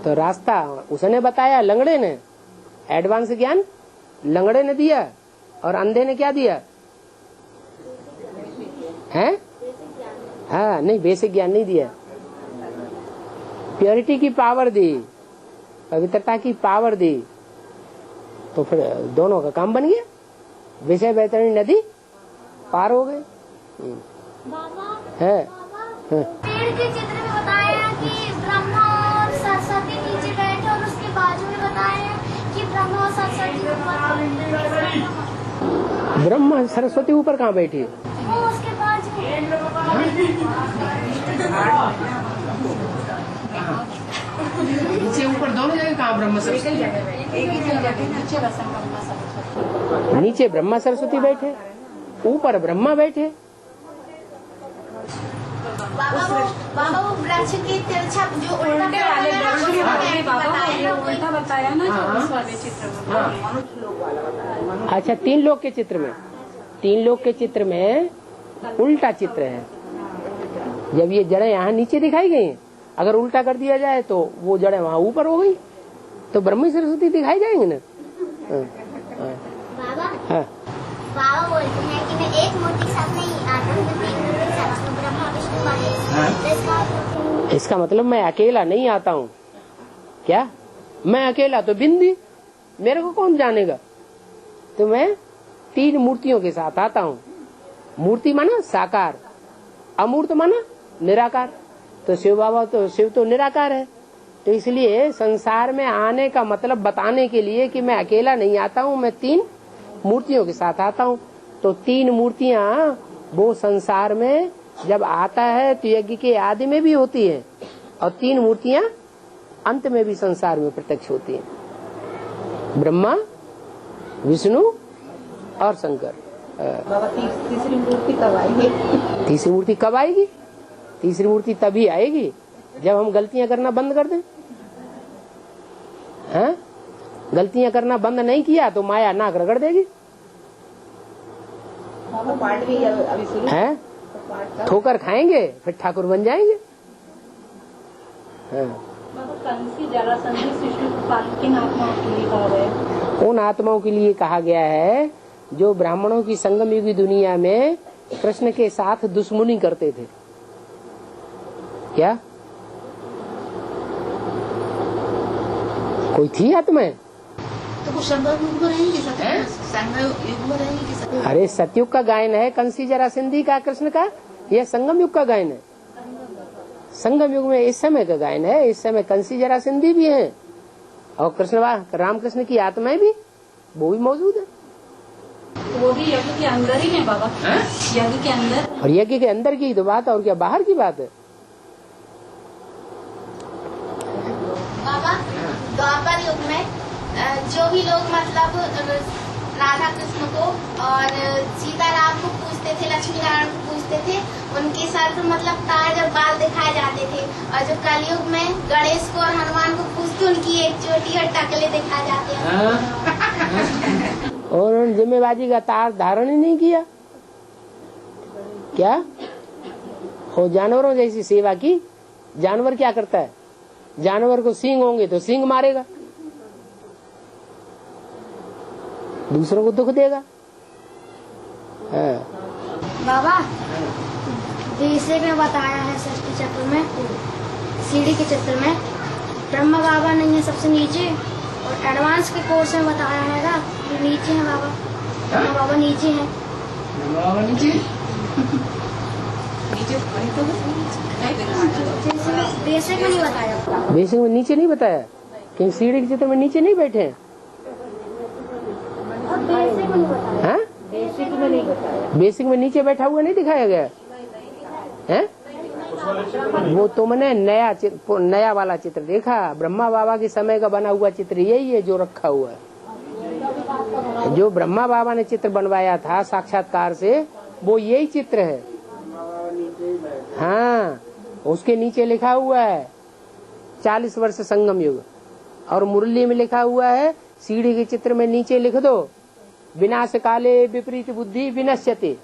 Speaker 2: तो रास्ता उसने बताया, लंगड़े ने। एडवांस ज्ञान लंगड़े ने दिया और अंधे ने क्या दिया है? हाँ नहीं, बेसिक ज्ञान नहीं दिया, प्योरिटी की पावर दी, पवित्रता की पावर दी। तो फिर दोनों का काम बन गया, विषय वैतरणी नदी पार हो गए। है
Speaker 8: पेड़ के चित्र में बताया कि ब्रह्मा और सरस्वती नीचे बैठे, और उसके बाजू में बताया कि ब्रह्मा और सरस्वती ऊपर।
Speaker 2: ब्रह्मा सरस्वती ऊपर कहाँ बैठी?
Speaker 8: वो उसके बाजू।
Speaker 2: नीचे ऊपर दोनों जगह कहाँ ब्रह्मा सरस्वती?
Speaker 7: एक ही जगह नीचे ब्रह्मा सरस्वती।
Speaker 2: नीचे ब्रह्मा सरस्वती बैठे, ऊपर ब्रह्मा बैठे।
Speaker 8: बाबा वो वृक्ष की तिरछा जो
Speaker 7: उल्टे वाले उल्टा बताया ना, जो उस वाले चित्र में।
Speaker 2: अच्छा, तीन लोग के चित्र में, तीन लोग के चित्र में उल्टा चित्र है। जब ये जड़ें यहाँ नीचे दिखाई गई, अगर उल्टा कर दिया जाए तो वो जड़ें वहाँ ऊपर हो गई, तो ब्रह्मी सरस्वती दिखाई जाएंगे ना।
Speaker 8: बाबा बाबा बोलते हैं कि मैं एक मूर्ति के साथ नहीं आता हूँ, मैं तीन मूर्ति के साथ हूँ, ब्रह्मा विष्णु महेश।
Speaker 2: इसका मतलब मैं अकेला नहीं आता हूँ। क्या? मैं अकेला तो बिंदी, मेरे को कौन जानेगा? तो मैं तीन मूर्तियों के साथ आता हूँ। मूर्ति माना साकार, अमूर्त माना निराकार। तो शिव बाबा तो शिव तो निराकार है, तो इसलिए संसार में आने का मतलब बताने के लिए कि मैं अकेला नहीं आता हूँ, मैं तीन मूर्तियों के साथ आता हूँ। तो तीन मूर्तियाँ वो संसार में जब आता है तो यज्ञ के आदि में भी होती है, और तीन मूर्तियाँ अंत में भी संसार में प्रत्यक्ष होती हैं, ब्रह्मा विष्णु और शंकर।
Speaker 3: बाबा तीसरी मूर्ति कब आएगी?
Speaker 2: तीसरी मूर्ति कब आएगी? तीसरी मूर्ति तभी आएगी जब हम गलतियां करना बंद कर दें। हाँ? गलतियां करना बंद नहीं किया तो माया नाक रगड़ देगी।
Speaker 3: पाठ भी अभी शुरू
Speaker 2: है, ठोकर खाएंगे फिर ठाकुर बन जाएंगे। हाँ। उन आत्माओं के लिए कहा गया है जो ब्राह्मणों की संगम युगी दुनिया में कृष्ण के साथ दुश्मनी करते थे। क्या कोई थी आत्माएं?
Speaker 3: तो वो संगम युग में रहेंगे, संगम युग में रहेंगे।
Speaker 2: अरे सतयुग का गायन है कंसी जरा सिंधी का कृष्ण का, यह संगम युग का गायन है। संगम युग में इस समय का गायन है, इस समय कंसी जरा सिंधी भी है, और कृष्ण रामकृष्ण की आत्माएं भी वो भी मौजूद है।
Speaker 7: वो भी यज्ञ के अंदर ही है बाबा, यज्ञ के अंदर।
Speaker 2: और यज्ञ के अंदर की तो बात और क्या बाहर की बात है।
Speaker 8: बाबा द्वापर युग में जो भी लोग मतलब राधा कृष्ण को और सीताराम को पूजते थे, लक्ष्मी नारायण को पूजते पूजते थे उनके सर पर मतलब ताज और बाल दिखाए जाते थे, और जो कलयुग में गणेश को और हनुमान को पूजते उनकी एक चोटी और टकले दिखाए जाते हैं।
Speaker 2: और उन्होंने जिम्मेवारी का तार धारण ही नहीं किया क्या? और जानवरों जैसी सेवा की। जानवर क्या करता है? जानवर को सींग होंगे तो सींग मारेगा, दूसरों को दुख देगा।
Speaker 8: बाबा जैसे में बताया है षष्ठी चक्र में, सीढ़ी के चित्र में ब्रह्मा बाबा नहीं है सबसे नीचे, और एडवांस के कोर्स में बताया है ना नीचे है बाबा, ब्रह्मा बाबा नीचे है। बेसिक में नहीं बताया।
Speaker 2: बेसिक में नीचे नहीं बताया, क्योंकि सीढ़ी के चित्र में नीचे नहीं बैठे हैं।
Speaker 8: बेसिक में नहीं बताया।
Speaker 2: हाँ? बेसिक में नीचे बैठा हुआ नहीं दिखाया गया है। वो तो मैंने नया वाला चित्र देखा, ब्रह्मा बाबा के समय का बना हुआ चित्र यही है जो रखा हुआ है। जो ब्रह्मा बाबा ने चित्र बनवाया था साक्षात्कार से, वो यही चित्र है। हाँ, उसके नीचे लिखा हुआ है 40 वर्ष संगम युग, और मुरली में लिखा हुआ है सीढ़ी के चित्र में नीचे लिख दो विनाश काले विपरीत बुद्धि विनश्यते।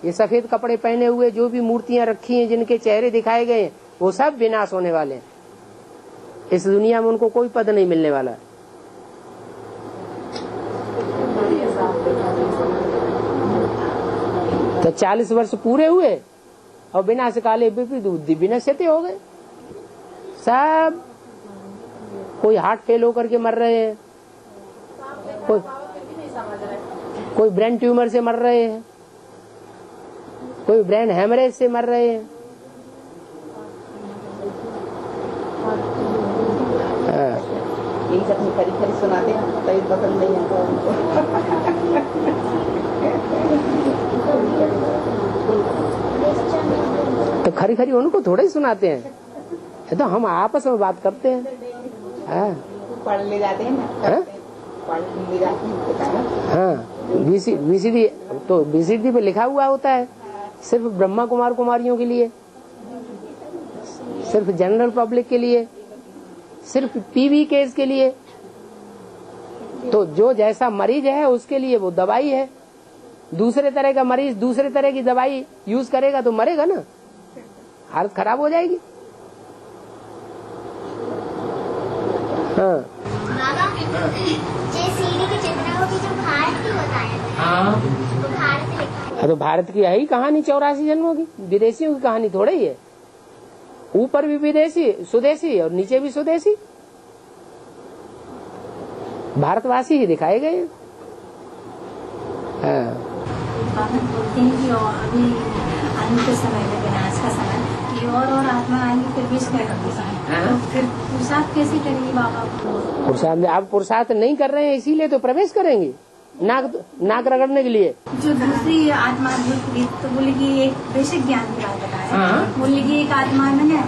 Speaker 2: ये सफेद कपड़े पहने हुए जो भी मूर्तियां रखी हैं, जिनके चेहरे दिखाए गए, वो सब विनाश होने वाले हैं। इस दुनिया में उनको कोई पद नहीं मिलने वाला। तो 40 वर्ष पूरे हुए और विनाश काले विपरीत बुद्धि विनश्यते हो गए सब। कोई हार्ट फेल होकर के मर रहे हैं, कोई ब्रेन ट्यूमर से मर रहे हैं, कोई ब्रेन हेमरेज से मर रहे हैं।
Speaker 3: यही सब खरी खरी सुनाते हैं, तभी पसंद नहीं आता उनको।
Speaker 2: तो खरी खरी उनको थोड़े ही सुनाते हैं, ये तो हम आपस में बात करते हैं।
Speaker 3: पढ़ ले जाते हैं ना, पढ़ ले जाते हैं।
Speaker 2: हाँ, VCD तो VCD पे लिखा हुआ होता है सिर्फ ब्रह्मा कुमार कुमारियों के लिए, सिर्फ जनरल पब्लिक के लिए, सिर्फ PV केस के लिए। तो जो जैसा मरीज है उसके लिए वो दवाई है। दूसरे तरह का मरीज दूसरे तरह की दवाई यूज करेगा तो मरेगा ना, हालत खराब हो जाएगी। हाँ, तो भारत की है ही कहानी 84 जन्मों की, विदेशियों की कहानी थोड़ी ही है। ऊपर भी विदेशी स्वदेशी और नीचे भी स्वदेशी, भारतवासी ही दिखाए गए।
Speaker 7: बोलते हैं कि अभी आने के समय में, विनाश का समय, कि और आत्मा आएंगे फिर विष करेंगे, तो फिर पुरुषार्थ कैसे करेंगे बाबा?
Speaker 2: पुरुषार्थ आप पुरुषार्थ नहीं कर रहे हैं इसीलिए तो प्रवेश करेंगे नाक रगड़ने के लिए।
Speaker 7: जो दूसरी आत्मा तो बोलेगी एक बेसिक ज्ञान की बात बताया, बोलेगी एक आत्मा में ना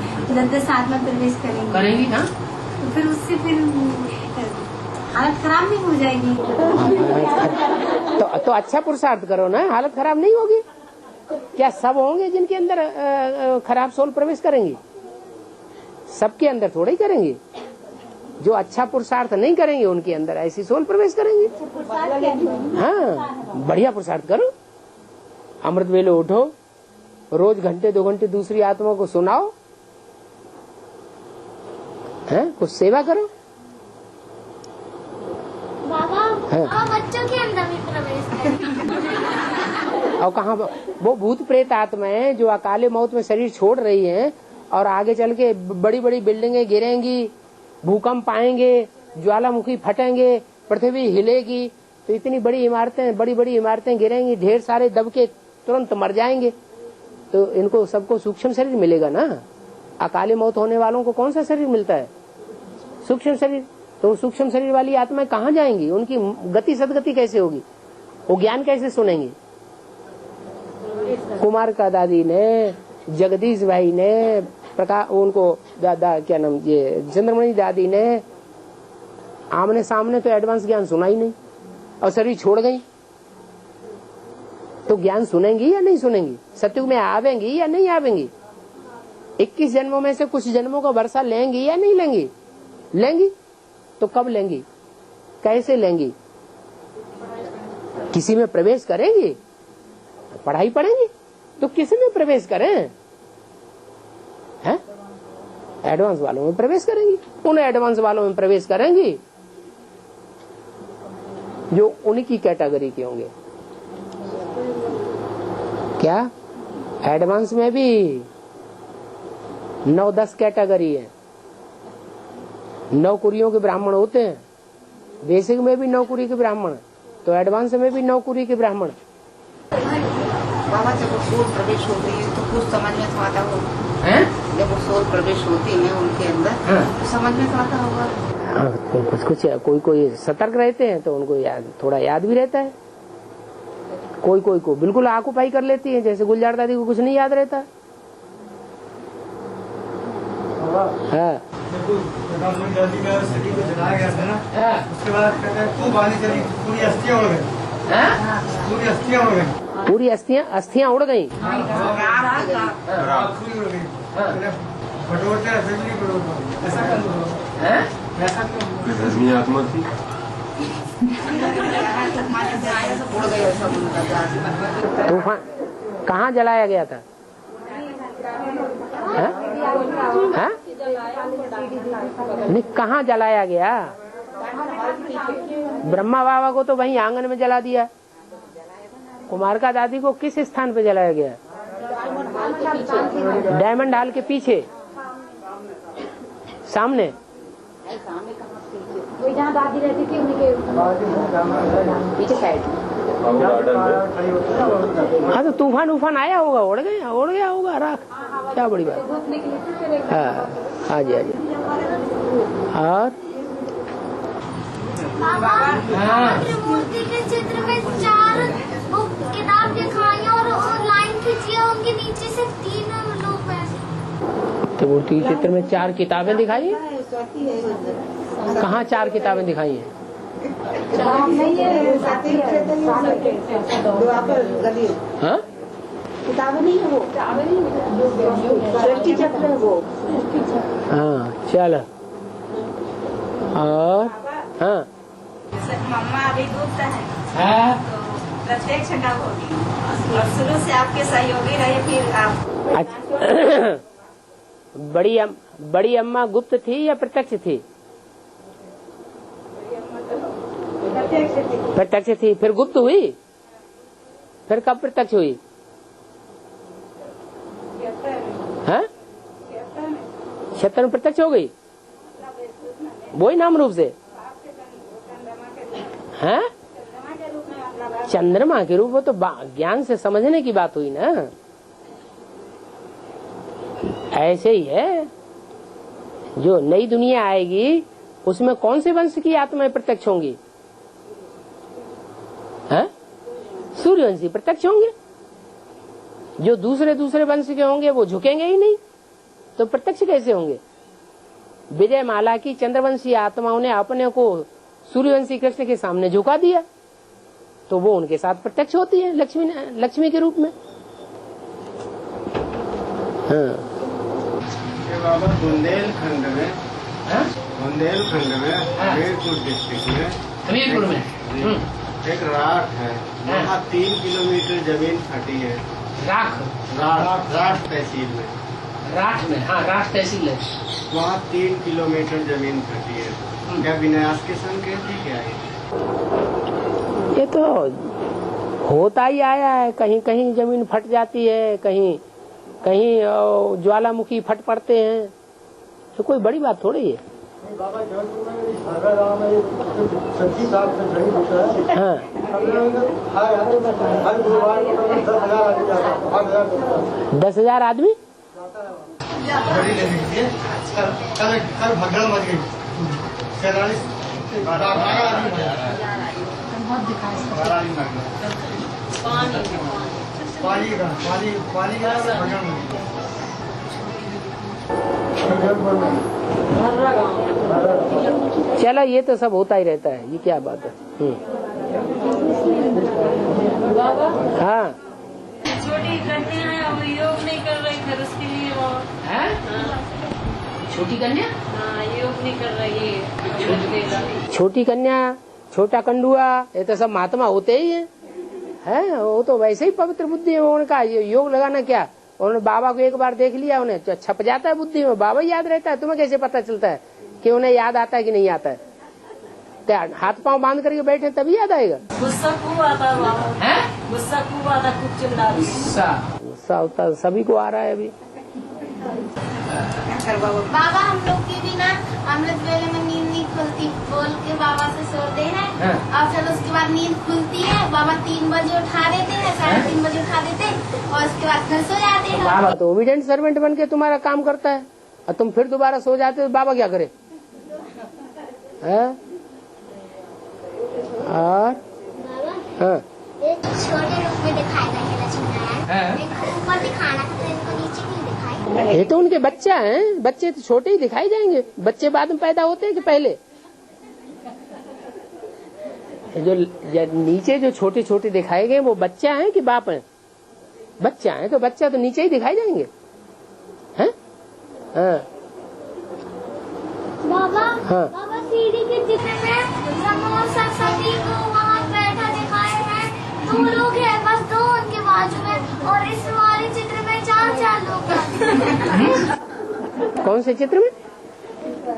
Speaker 7: 10 आत्मा प्रवेश करेंगी ना, तो फिर उससे फिर हालत खराब नहीं हो जाएगी।
Speaker 2: तो अच्छा पुरुषार्थ करो ना, हालत खराब नहीं होगी। क्या सब होंगे जिनके अंदर खराब सोल प्रवेश करेंगी? सबके अंदर थोड़े ही करेंगे। जो अच्छा पुरुषार्थ नहीं करेंगे उनके अंदर ऐसी सोल प्रवेश करेंगे। हाँ, बढ़िया पुरुषार्थ करो, अमृत वेले उठो, रोज घंटे 2 घंटे दूसरी आत्मा को सुनाओ, हैं, कुछ सेवा करो।
Speaker 8: बाबा बच्चों के अंदर भी प्रवेश करें।
Speaker 2: और कहाँ वो भूत प्रेत आत्माएं जो अकाले मौत में शरीर छोड़ रही हैं और आगे चल के बड़ी बड़ी बिल्डिंगें गिरेंगी, भूकंप आएंगे, ज्वालामुखी फटेंगे, पृथ्वी हिलेगी, तो इतनी बड़ी इमारतें गिरेंगी, ढेर सारे दब के तुरंत मर जाएंगे। तो इनको सबको सूक्ष्म शरीर मिलेगा ना। अकाले मौत होने वालों को कौन सा शरीर मिलता है? सूक्ष्म शरीर। तो सूक्ष्म शरीर वाली आत्माएं कहाँ जाएंगी? उनकी गति सदगति कैसे होगी? वो ज्ञान कैसे सुनेंगे? कुमार का दादी ने, जगदीश भाई ने, उनको दादा क्या नाम, ये चंद्रमणि दादी ने आमने सामने तो एडवांस ज्ञान सुना ही नहीं और शरीर छोड़ गई। तो ज्ञान सुनेंगी या नहीं सुनेंगी? सतयुग में आवेंगी या नहीं आवेंगी? 21 जन्मों में से कुछ जन्मों का वर्षा लेंगी या नहीं लेंगी? लेंगी। तो कब लेंगी, कैसे लेंगी? किसी में प्रवेश करेंगी, पढ़ाई पढ़ेंगी, तो किसी में प्रवेश करें? हैं? एडवांस वालों में प्रवेश करेंगी। उन एडवांस वालों में प्रवेश करेंगी जो उनकी कैटेगरी के होंगे। क्या एडवांस में भी 9-10 कैटेगरी है। 9 कुरियों के ब्राह्मण होते हैं, बेसिक में भी 9 कुरी के ब्राह्मण, तो एडवांस में भी 9 कुरी के ब्राह्मण।
Speaker 3: बाबा जब वो सोल प्रवेश होती है तो कुछ समझ में तो आता होगा। जब वो सोल प्रवेश होती है उनके अंदर तो समझ में तो आता होगा।
Speaker 2: हाँ, तो कुछ कोई सतर्क रहते हैं तो उनको थोड़ा याद भी रहता है। कोई को बिल्कुल आकुपाई कर लेती है, जैसे गुलजार दादी को कुछ नहीं याद रहता। हाँ।
Speaker 4: उसके बाद पूरी अस्थियां उड़ गई।
Speaker 2: पूरी अस्थियां उड़ गई।
Speaker 5: आत्मा थी।
Speaker 2: तूफान कहाँ जलाया गया था? नहीं, कहाँ जलाया गया? ब्रह्मा बाबा को तो वहीं आंगन में जला दिया। कुमारका दादी को किस स्थान पे जलाया गया? डायमंड हॉल के पीछे, सामने।
Speaker 6: जहाँ दादी रहती थी उनके
Speaker 3: पीछे साइड।
Speaker 2: हाँ, तो तूफान आया होगा, उड़ गया होगा राख। क्या बड़ी बात। हाँ जी। और
Speaker 8: त्रिमूर्ति के चित्र में 4 किताब दिखाई और लाइन खींची है, उनके नीचे से 3 लोग हैं।
Speaker 2: त्रिमूर्ति के चित्र में 4 किताबें दिखाई है। कहाँ 4 किताबें दिखाई हैं? हाँ?
Speaker 3: किताबें नहीं है वो, सृष्टि चक्र है वो।
Speaker 2: हाँ, चलो। और हाँ,
Speaker 9: मम्मा अभी गुप्त है तो प्रत्येक छठा होगी और शुरू से आपके सहयोगी रहे। फिर आप
Speaker 2: बड़ी अम्मा गुप्त थी या प्रत्यक्ष थी? प्रत्यक्ष थी। फिर गुप्त हुई? फिर कब प्रत्यक्ष हुई? हाँ, 76 में प्रत्यक्ष हो गई, वही नाम रूप से। हाँ, चंद्रमा के रूप में तो ज्ञान से समझने की बात हुई ना। ऐसे ही है, जो नई दुनिया आएगी उसमें कौन से वंश की आत्माएं प्रत्यक्ष होंगी? हाँ? सूर्यवंशी प्रत्यक्ष होंगे। जो दूसरे वंश के होंगे वो झुकेंगे ही नहीं, तो प्रत्यक्ष कैसे होंगे? विजय माला की चंद्रवंशी आत्माओं ने अपने को सूर्यवंशी कृष्ण के सामने झुका दिया, तो वो उनके साथ प्रत्यक्ष होती है लक्ष्मी के रूप में। हाँ।
Speaker 10: बाबा बुंदेलखंड में हमीरपुर डिस्ट्रिक्ट में एक राठ है, वहाँ 3 किलोमीटर जमीन फटी है। राठ तहसील में।
Speaker 2: राठ में, हाँ, राठ तहसील है।
Speaker 10: वहाँ 3 किलोमीटर जमीन फटी है। क्या विनाश के संकेत है क्या
Speaker 2: ये तो होता ही आया है। कहीं कहीं जमीन फट जाती है, कहीं ज्वालामुखी फट पड़ते हैं, तो कोई बड़ी बात थोड़ी है। हाँ। 10,000 आदमी
Speaker 10: कल भगड़ मच गई। पानी का
Speaker 2: चलो, ये तो सब होता ही रहता है, ये क्या बात है। हाँ
Speaker 9: छोटी कन्या है और योग नहीं कर रही, फिर उसके लिए वो
Speaker 2: छोटी कन्या
Speaker 9: योग नहीं कर रही।
Speaker 2: छोटी कन्या, छोटा कंडुआ, ये तो सब महात्मा होते ही हैं। वो तो वैसे ही पवित्र बुद्धि है। उनका योग लगाना क्या, उन्होंने बाबा को एक बार देख लिया, उन्हें तो छप जाता है बुद्धि में, बाबा याद रहता है। तुम्हें कैसे पता चलता है कि उन्हें याद आता है कि नहीं आता है? हाथ पांव बांध करके बैठे तभी याद आएगा।
Speaker 9: गुस्सा खूब आता है, गुस्सा खूब आता, खूब चिल्ला,
Speaker 2: गुस्सा होता सभी को आ रहा है अभी।
Speaker 8: बाबा हम लोग की भी ना अमृत वेले में नींद नहीं खुलती, बोल के बाबा से सोते हैं और फिर उसके बाद नींद खुलती है। बाबा 3 बजे उठा देते हैं, 3:30 बजे उठा देते हैं और उसके बाद फिर सो जाते हैं।
Speaker 2: बाबा तो ओबीडिएंट सर्वेंट बन के तुम्हारा काम करता है और तुम फिर दोबारा सो जाते हो, बाबा क्या करे? और
Speaker 8: बाबा एक छोटे रूप में दिखाया गया लक्ष्मीनारायण, एक ऊपर दिखाना था, इनको नीचे क्यों दिखाई?
Speaker 2: ये तो उनके बच्चा हैं, बच्चे तो छोटे ही दिखाई जाएंगे। बच्चे बाद में पैदा होते हैं कि पहले? जो नीचे जो छोटे छोटे दिखाए गए वो बच्चा है कि बाप है? बच्चा है, तो बच्चा तो नीचे ही दिखाई जाएंगे। हैं?
Speaker 8: बाबा
Speaker 2: हाँ।
Speaker 8: बाबा सीढ़ी के चित्र में ब्रह्मा और सरस्वती को वहाँ बैठा दिखाए हैं। 2 लोग हैं बस, 2 उनके बाजू में, और इस हमारे चित्र में 4 लोग हैं।
Speaker 2: कौन से चित्र में?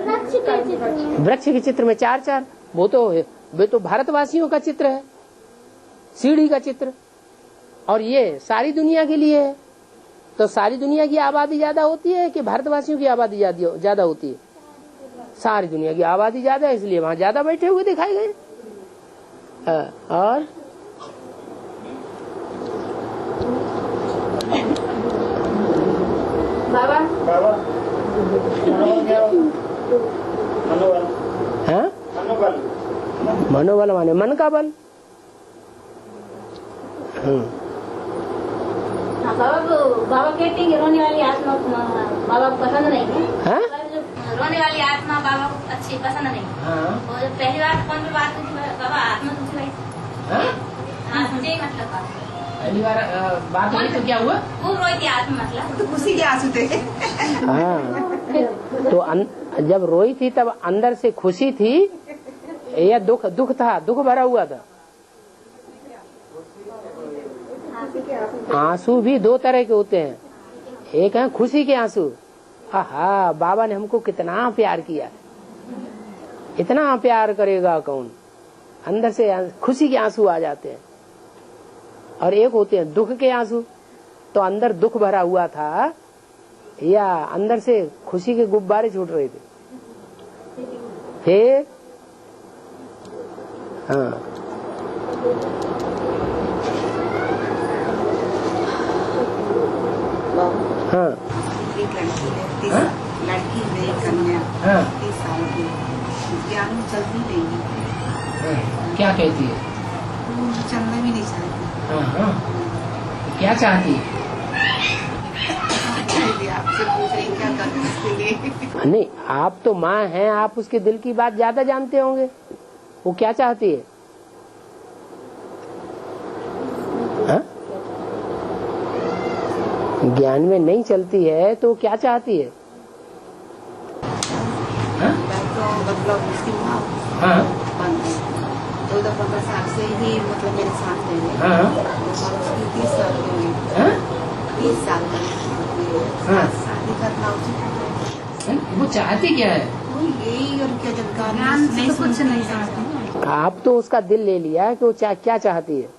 Speaker 8: वृक्ष के चित्र में।
Speaker 2: वृक्ष के चित्र में 4 वो तो भारतवासियों का चित्र है, सीढ़ी का चित्र। और ये सारी दुनिया के लिए है। तो सारी दुनिया की आबादी ज्यादा होती है कि भारतवासियों की आबादी ज्यादा होती है? सारी दुनिया की आबादी ज्यादा है, इसलिए वहाँ ज्यादा बैठे हुए दिखाए गए। और
Speaker 9: बाबा
Speaker 2: मनोबल माने मन का बल।
Speaker 6: बाबा कहते हैं कि रोने वाली आत्मा बाबा को पसंद नहीं है।
Speaker 9: रोने वाली आत्मा बाबा को अच्छी पसंद नहीं। और जब पहली बार फोन पे बात हुई थी, बाबा आत्मा तुझे भाई मुझे मतलब
Speaker 2: पहली बार बात हुई तो क्या हुआ?
Speaker 9: खूब रोई थी आत्मा, मतलब
Speaker 3: तो खुशी के आंसू थे।
Speaker 2: तो जब रोई थी तब अंदर से खुशी थी या दुख था? दुख भरा हुआ था। आंसू भी 2 तरह के होते हैं, एक है खुशी के आंसू। आहा, बाबा ने हमको कितना प्यार किया, इतना प्यार करेगा कौन? अंदर से खुशी के आंसू आ जाते हैं। और एक होते हैं दुख के आंसू, तो अंदर दुख भरा हुआ था या अंदर से खुशी के गुब्बारे छूट रहे थे। फिर
Speaker 3: एक लड़की है, एक कन्या 30 साल की, ज्ञान में चल भी नहीं है।
Speaker 2: क्या कहती है?
Speaker 3: चलना भी नहीं चाहती।
Speaker 2: क्या चाहती है?
Speaker 3: आपसे पूछ रही क्या करना इसके लिए।
Speaker 2: नहीं, आप तो माँ हैं, आप उसके दिल की बात ज्यादा जानते होंगे। वो क्या चाहती है? ज्ञान में नहीं चलती है तो क्या चाहती है?
Speaker 3: तो मतलब उसकी माँ 14-15 साल से ही मतलब मेरे साथ रहे। 30 साल के हुए, 30 साल का शादी करना उचित है।
Speaker 2: वो चाहती क्या है?
Speaker 3: यही, और क्या जब ज्ञान नहीं कुछ नहीं चाहती।
Speaker 2: आप तो उसका दिल ले लिया कि वो क्या चाहती है?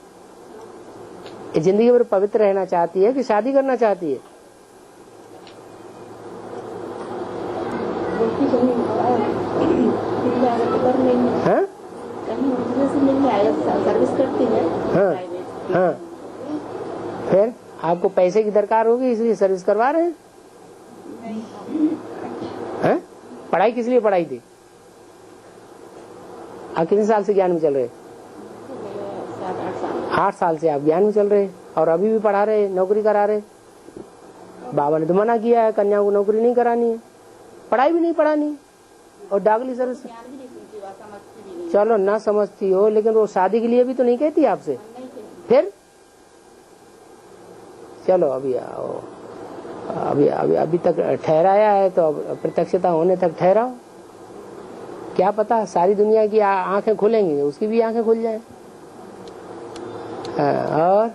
Speaker 2: जिंदगी भर पवित्र रहना चाहती है कि शादी करना चाहती है?
Speaker 6: सर्विस करती है।
Speaker 2: हाँ। फिर आपको पैसे की दरकार होगी इसलिए सर्विस करवा रहे हैं? पढ़ाई किस लिए पढ़ाई थी? आप कितने साल से ज्ञान में चल रहे? 8 साल से आप ज्ञान में चल रहे और अभी भी पढ़ा रहे, नौकरी करा रहे। बाबा ने तो मना किया है, कन्या को नौकरी नहीं करानी है, पढ़ाई भी नहीं पढ़ानी और डाकली सर्विस चलो ना समझती हो, लेकिन वो शादी के लिए भी तो नहीं कहती आपसे। फिर चलो अभी आओ, अभी तक ठहराया है तो अब प्रत्यक्षता होने तक ठहराओ। क्या पता सारी दुनिया की आंखें खुलेंगी, उसकी भी आंखें खुल जाए। और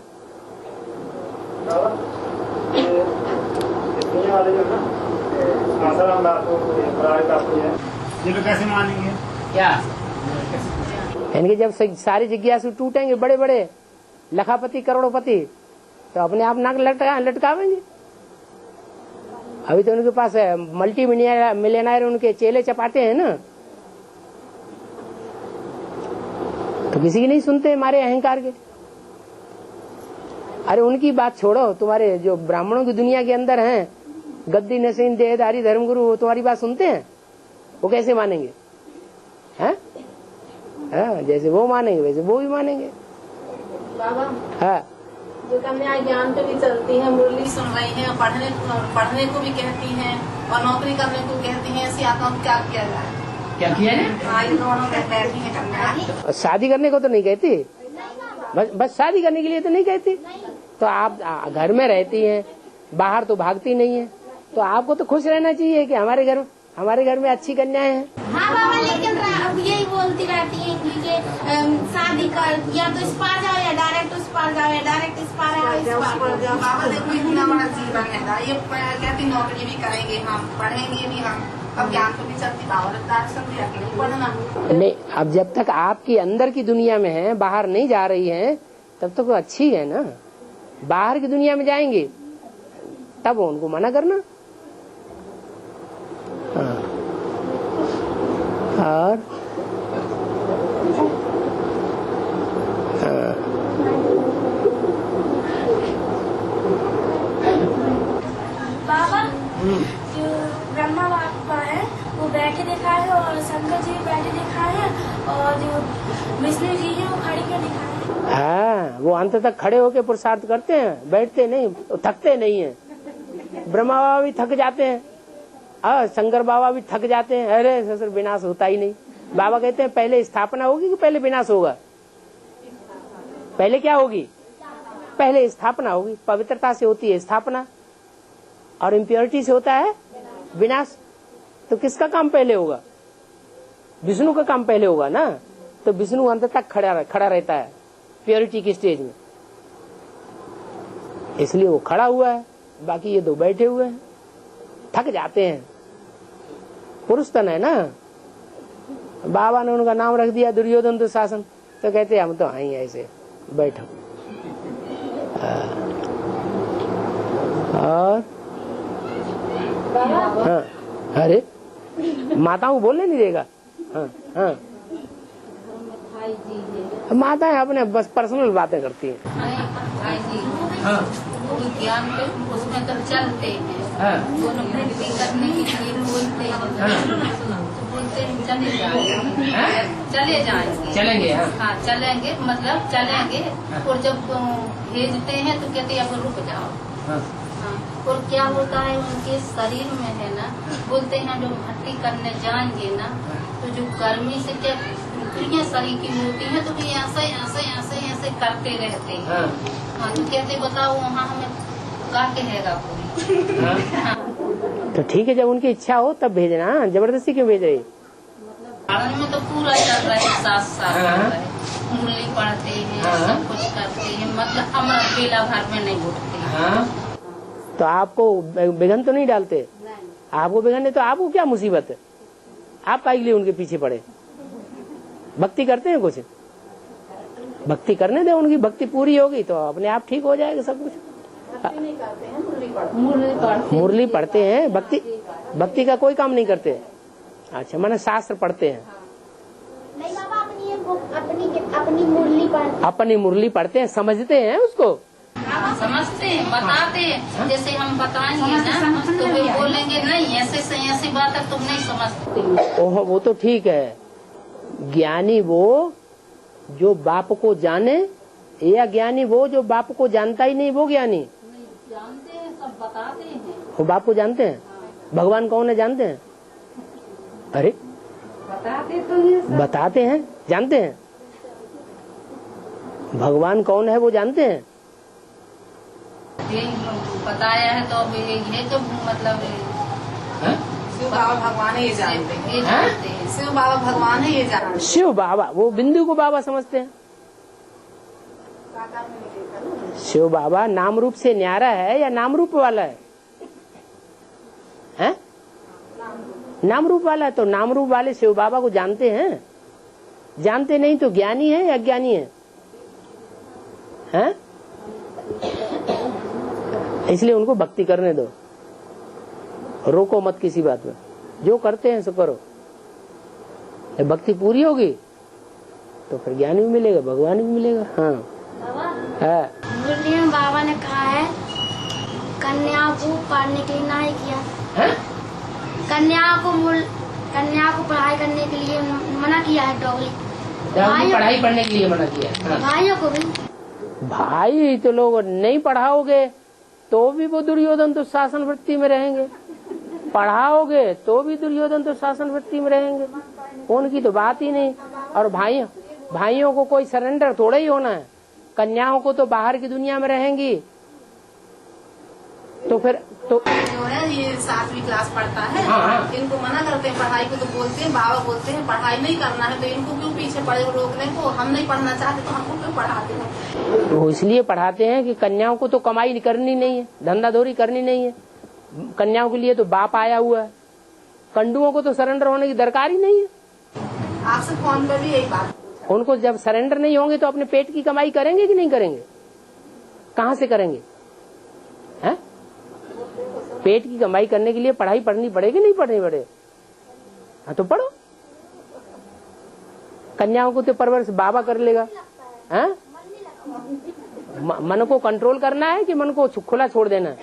Speaker 4: ये तो कैसे मानेंगे?
Speaker 2: क्या इनके जब सारी जिज्ञासु टूटेंगे, बड़े बड़े लखापति करोड़पति, तो अपने आप नाक लटकावेंगे। अभी तो उनके पास मल्टी मिलियनर उनके चेले चपाते हैं ना, तो किसी की नहीं सुनते हमारे अहंकार के। अरे उनकी बात छोड़ो, तुम्हारे जो ब्राह्मणों की दुनिया के अंदर हैं, गद्दी नसीन देहधारी धर्मगुरु, वो तुम्हारी बात सुनते हैं? वो कैसे मानेंगे? हैं? हाँ, जैसे वो मानेंगे वैसे वो भी मानेंगे।
Speaker 1: बाबा
Speaker 2: हाँ,
Speaker 1: जो कन्या ज्ञान पे भी चलती है, मुरली सुन रही है, पढ़ने को भी कहती हैं और नौकरी करने को कहती हैं, ऐसी आत्मा को क्या किया जाए?
Speaker 2: क्या किया है?
Speaker 1: हाँ, इन दोनों में बैठी है कन्या।
Speaker 2: शादी करने को तो नहीं कहती, बस शादी करने के लिए तो नहीं कहती। तो आप घर में रहती हैं, बाहर तो भागती नहीं है, तो आपको तो खुश रहना चाहिए कि हमारे घर में अच्छी कन्याएं हैं।
Speaker 8: हाँ बाबा, लेकिन यही बोलती रहती है कि शादी कर, या तो इस पार जाओ या डायरेक्ट उस पार जाओ, या डायरेक्ट इस पार आओ, इस पार जाओ।
Speaker 1: बाबा देखो इतना बड़ा जीवन है, ये कहती नौकरी भी करेंगे हम, पढ़ेंगे भी हम, अब ज्ञान तो भी चलती बाबा दर्शन भी अकेले पढ़ना
Speaker 2: नहीं। अब जब तक आपकी अंदर की दुनिया में है, बाहर नहीं जा रही है, तब तक तो अच्छी है ना। बाहर की दुनिया में जाएंगे तब उनको मना करना। हाँ। और
Speaker 8: बाबा जो ब्रह्मा बाबा है वो बैठे दिखा है, और शंकर जी बैठे दिखा है, और जो विष्णु जी है वो खड़े के दिखा है।
Speaker 2: हाँ, वो अंत तक खड़े होके पुरुषार्थ करते हैं, बैठते नहीं, थकते नहीं है। ब्रह्मा बाबा भी थक जाते हैं, शंकर बाबा भी थक जाते हैं। अरे ससुर विनाश होता ही नहीं। बाबा कहते हैं पहले स्थापना होगी कि पहले विनाश होगा? पहले क्या होगी? पहले स्थापना होगी। पवित्रता से होती है स्थापना और इम्प्योरिटी से होता है विनाश। तो किसका काम पहले होगा? विष्णु का काम पहले होगा ना। तो विष्णु अंत तक खड़ा रहता है प्योरिटी की स्टेज में, इसलिए वो खड़ा हुआ है, बाकी ये दो बैठे हुए हैं, थक जाते हैं। पुरुष तन है ना। बाबा ने उनका नाम रख दिया दुर्योधन दुशासन, तो कहते हम तो आई ऐसे बैठो। और हाँ, अरे माताओं बोलने नहीं देगा। हाँ हाँ, माताएं अपने बस पर्सनल बातें करती हैं। हाँ,
Speaker 6: ज्ञान पे उसमें तो चलते हैं, दोनों भक्ति करने के लिए बोलते हैं, बोलते हैं चले जाएंगे,
Speaker 2: चलेंगे।
Speaker 6: हाँ चलेंगे, मतलब चलेंगे। और जब भेजते हैं तो कहते हैं अब रुक जाओ। हाँ, और क्या होता है उनके शरीर में है ना, बोलते हैं जब भक्ति करने जाएंगे ना, तो जो गर्मी से क्या शरीर की होती है, तो ये ऐसे ऐसे ऐसे ऐसे करते रहते हैं। हाँ, तो कहते बताओ वहाँ हमें क्या कहेगा कोई? हाँ।
Speaker 2: तो ठीक है, जब उनकी इच्छा हो तब भेजना, जबरदस्ती क्यों भेज रही?
Speaker 6: कारण में तो पूरा चल रहा है, साथ साथ मुरली पढ़ते हैं, सब कुछ करते हैं, मतलब अमृत बेला भर में नहीं उठते।
Speaker 2: तो आपको विघन तो नहीं डालते? आपको विघन है तो आपको क्या मुसीबत है? आप काहे के लिए उनके पीछे पड़े? भक्ति करते हैं कुछ, भक्ति करने दे, उनकी भक्ति पूरी होगी तो अपने आप ठीक हो जाएगा सब कुछ।
Speaker 1: नहीं करते हैं,
Speaker 2: मुरली पढ़ते हैं, भक्ति का कोई काम नहीं करते। अच्छा, माने शास्त्र पढ़ते हैं?
Speaker 8: नहीं बाबा, अपनी मुरली पढ़ते,
Speaker 2: अपनी मुरली पढ़ते हैं, समझते हैं उसको,
Speaker 6: समझते हैं, बताते हैं। जैसे हम बताएंगे ना तो वे बोलेंगे नहीं ऐसी बात है तुम नहीं समझते।
Speaker 2: ओह, वो तो ठीक है। ज्ञानी वो जो बाप को जाने, या ज्ञानी वो जो बाप को जानता ही नहीं, वो ज्ञानी?
Speaker 6: जानते हैं, सब बताते हैं।
Speaker 2: वो बाप को जानते हैं? भगवान कौन है जानते हैं? अरे बताते हैं, जानते हैं भगवान कौन है वो जानते हैं?
Speaker 6: बताया है तो अब ये जो मतलब
Speaker 1: शिव बाबा भगवान है ये जानते हैं। शिव बाबा भगवान है ये जानते हैं।
Speaker 2: शिव बाबा, वो बिंदु को बाबा समझते हैं। शिव बाबा नाम रूप से न्यारा है या नाम रूप वाला है? हैं? नाम रूप वाला है, तो नाम रूप वाले शिव बाबा को जानते हैं? जानते नहीं तो ज्ञानी है या अज्ञानी है? हैं? इसलिए उनको भक्ति करने दो, रोको मत किसी बात में, जो करते हैं सो करो। जब भक्ति पूरी होगी तो फिर ज्ञान भी मिलेगा, भगवान भी मिलेगा। हाँ है।
Speaker 8: मुरली में बाबा ने कहा है कन्या को पढ़ने के लिए ना ही किया
Speaker 2: है?
Speaker 8: कन्या को पढ़ाई करने के लिए मना किया है। डोगली
Speaker 2: पढ़ाई पढ़ने के लिए मना किया है। हाँ।
Speaker 8: भाइयों को भी।
Speaker 2: भाई तो लोग नहीं पढ़ाओगे तो भी वो दुर्योधन तो शासन वृत्ति में रहेंगे, पढ़ाओगे तो भी दुर्योधन तो शासन वृत्ति में रहेंगे। उनकी तो बात ही नहीं। और भाइयों को कोई सरेंडर थोड़ा ही होना है। कन्याओं को तो बाहर की दुनिया में रहेंगी, तो फिर तो
Speaker 1: जो है ये 7वीं क्लास पढ़ता है।
Speaker 2: हाँ।
Speaker 1: इनको मना करते हैं पढ़ाई को, तो बोलते हैं बाबा बोलते हैं पढ़ाई नहीं करना है, तो इनको क्यों पीछे पड़े हो रोकने को? हम नहीं पढ़ना चाहते तो हमको क्यों पढ़ाते हैं?
Speaker 2: वो इसलिए पढ़ाते हैं कि कन्याओं को तो कमाई करनी नहीं है, धंधाधोरी करनी नहीं है। कन्याओं के लिए तो बाप आया हुआ है, कंडुओं को तो सरेंडर होने की दरकार ही नहीं है।
Speaker 1: आपसे फोन पर भी यही बात।
Speaker 2: उनको जब सरेंडर नहीं होंगे तो अपने पेट की कमाई करेंगे कि नहीं करेंगे? कहाँ से करेंगे? हैं? पेट की कमाई करने के लिए पढ़ाई पढ़नी पड़ेगी, नहीं पढ़नी पड़ेगी? हाँ तो पढ़ो। कन्याओं को तो परवरिश बाबा कर लेगा। हैं? मन को कंट्रोल करना है कि मन को खुला छोड़ देना है?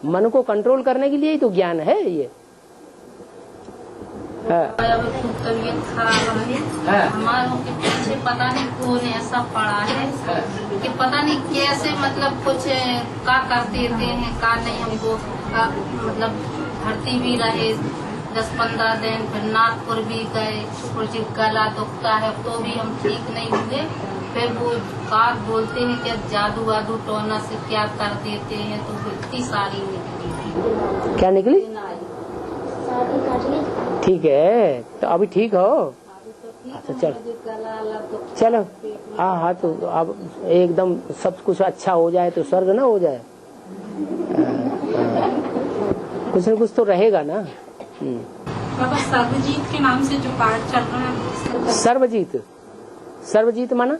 Speaker 2: मन को कंट्रोल करने के लिए ही तो ज्ञान है ये।
Speaker 6: तबीयत खराब है, हमारों के पीछे पता नहीं कौन ऐसा पड़ा है कि पता नहीं कैसे मतलब कुछ का कर देते हैं का नहीं। हमको मतलब भर्ती भी रहे 10-15 दिन, फिर नागपुर भी गए, कुछ गला दुखता है तो भी हम ठीक नहीं हुए। फिर वो का बोलते हैं कि जादू वादू टोना से क्या कर देते हैं, तो इतनी सारी निकली।
Speaker 2: क्या निकली? ठीक है, तो अभी ठीक हो? अच्छा चलो हाँ तो अब एकदम सब कुछ अच्छा हो जाए तो स्वर्ग ना हो जाए, कुछ न कुछ तो रहेगा ना।
Speaker 11: बाबा सर्वजीत के नाम से जो पाठ चल रहा है। सर्वजीत माना?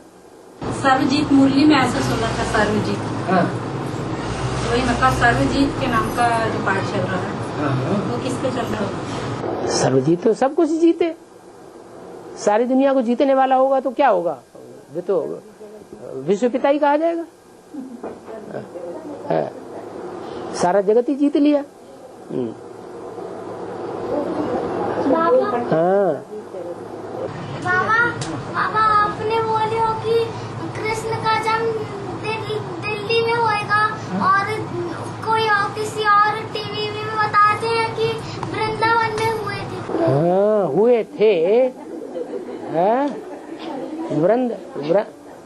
Speaker 11: सर्वजीत मुरली में ऐसा सुना था सर्वजीत। हाँ। वही मतलब सर्वजीत के नाम का जो पाठ चल रहा है। हाँ। वो किस पे चल रहा है?
Speaker 2: सर्वजीत तो सब कुछ जीते, सारी दुनिया को जीतने वाला होगा तो क्या होगा? वो तो विश्व पिता ही कहा जाएगा। सारा जगत ही जीत लिया। हाँ
Speaker 8: बाबा आपने बोले हो कि कृष्ण का जन्म दिल्ली में होएगा, और कोई और किसी और टीवी में बताते हैं कि वृंदावन में हुए थे।
Speaker 2: हाँ हुए थे।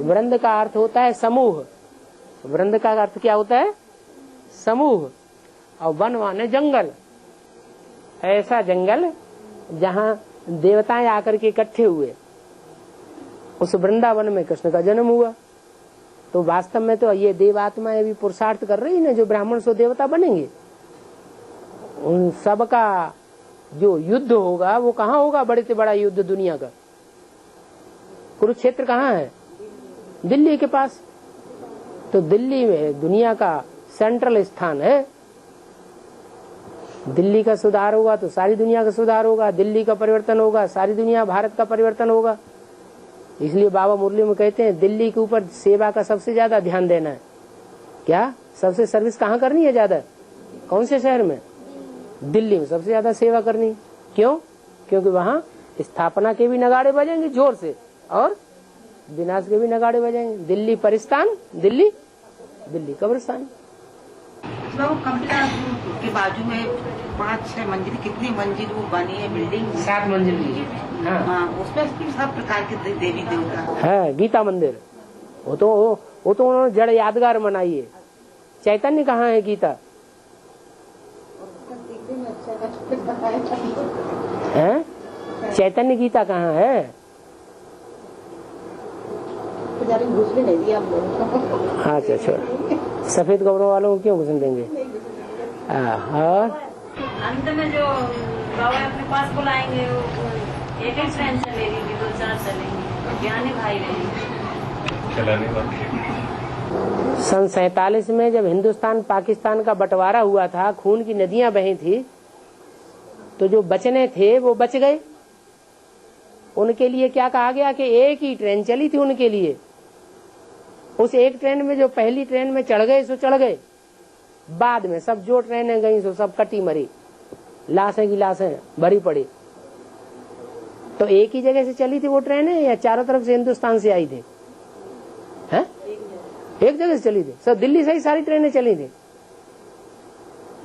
Speaker 2: वृंद का अर्थ होता है समूह। वृंद का अर्थ क्या होता है? समूह। और वन माने जंगल, ऐसा जंगल जहाँ देवताएं आकर के इकट्ठे हुए, उस वृंदावन में कृष्ण का जन्म हुआ। तो वास्तव में तो ये देवात्माएं भी पुरुषार्थ कर रही ना, जो ब्राह्मण सो देवता बनेंगे, उन सब का जो युद्ध होगा वो कहाँ होगा? बड़े से बड़ा युद्ध दुनिया का कुरुक्षेत्र कहाँ है? दिल्ली के पास। तो दिल्ली में दुनिया का सेंट्रल स्थान है। दिल्ली का सुधार होगा तो सारी दुनिया का सुधार होगा, दिल्ली का परिवर्तन होगा, सारी दुनिया भारत का परिवर्तन होगा। इसलिए बाबा मुरली में कहते हैं दिल्ली के ऊपर सेवा का सबसे ज्यादा ध्यान देना है। क्या सबसे सर्विस कहाँ करनी है ज्यादा? कौन से शहर में? दिल्ली में सबसे ज्यादा सेवा करनी। क्यों? क्योंकि वहाँ स्थापना के भी नगाड़े बजेंगे जोर से और विनाश के भी नगाड़े बजेंगे। दिल्ली परिस्तान, दिल्ली कब्रिस्तान।
Speaker 3: सुबह वो कंपिला के बाजू में 5-6 मंजिल, कितनी मंजिल वो बनी है बिल्डिंग,
Speaker 2: 7 मंजिल की।
Speaker 3: हाँ, उसमें सब प्रकार के देवी देवता
Speaker 2: है। गीता मंदिर वो तो उन्होंने जड़ यादगार बनाई है। चैतन्य कहाँ है गीता है? चैतन्य गीता कहाँ है?
Speaker 3: घुसने नहीं दिया हम लोग।
Speaker 2: अच्छा छोड़, सफेद कपड़ों वालों को क्यों घुसने देंगे? और
Speaker 11: अंत में जो बाबा अपने पास बुलाएंगे वो एक ट्रेन चलेगी, 2-4 चलेंगे, ज्ञानी भाई रहेंगे
Speaker 5: चलाने वाले।
Speaker 2: सन 47 में जब हिंदुस्तान पाकिस्तान का बंटवारा हुआ था, खून की नदियां बही थी, तो जो बचने थे वो बच गए। उनके लिए क्या कहा गया कि एक ही ट्रेन चली थी उनके लिए। उस एक ट्रेन में जो पहली ट्रेन में चढ़ गए सो चढ़ गए, बाद में सब जो ट्रेनें गई सो सब कटी मरी, लाशें की लाशें भरी पड़ी। तो एक ही जगह से चली थी वो ट्रेनें या चारों तरफ से हिंदुस्तान से आई थी? हैं? एक जगह से चली थी, सब दिल्ली से ही सारी ट्रेनें चली थी,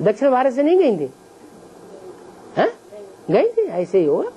Speaker 2: दक्षिण भारत से नहीं गई थी। हैं? गई थी, ऐसे ही होगा।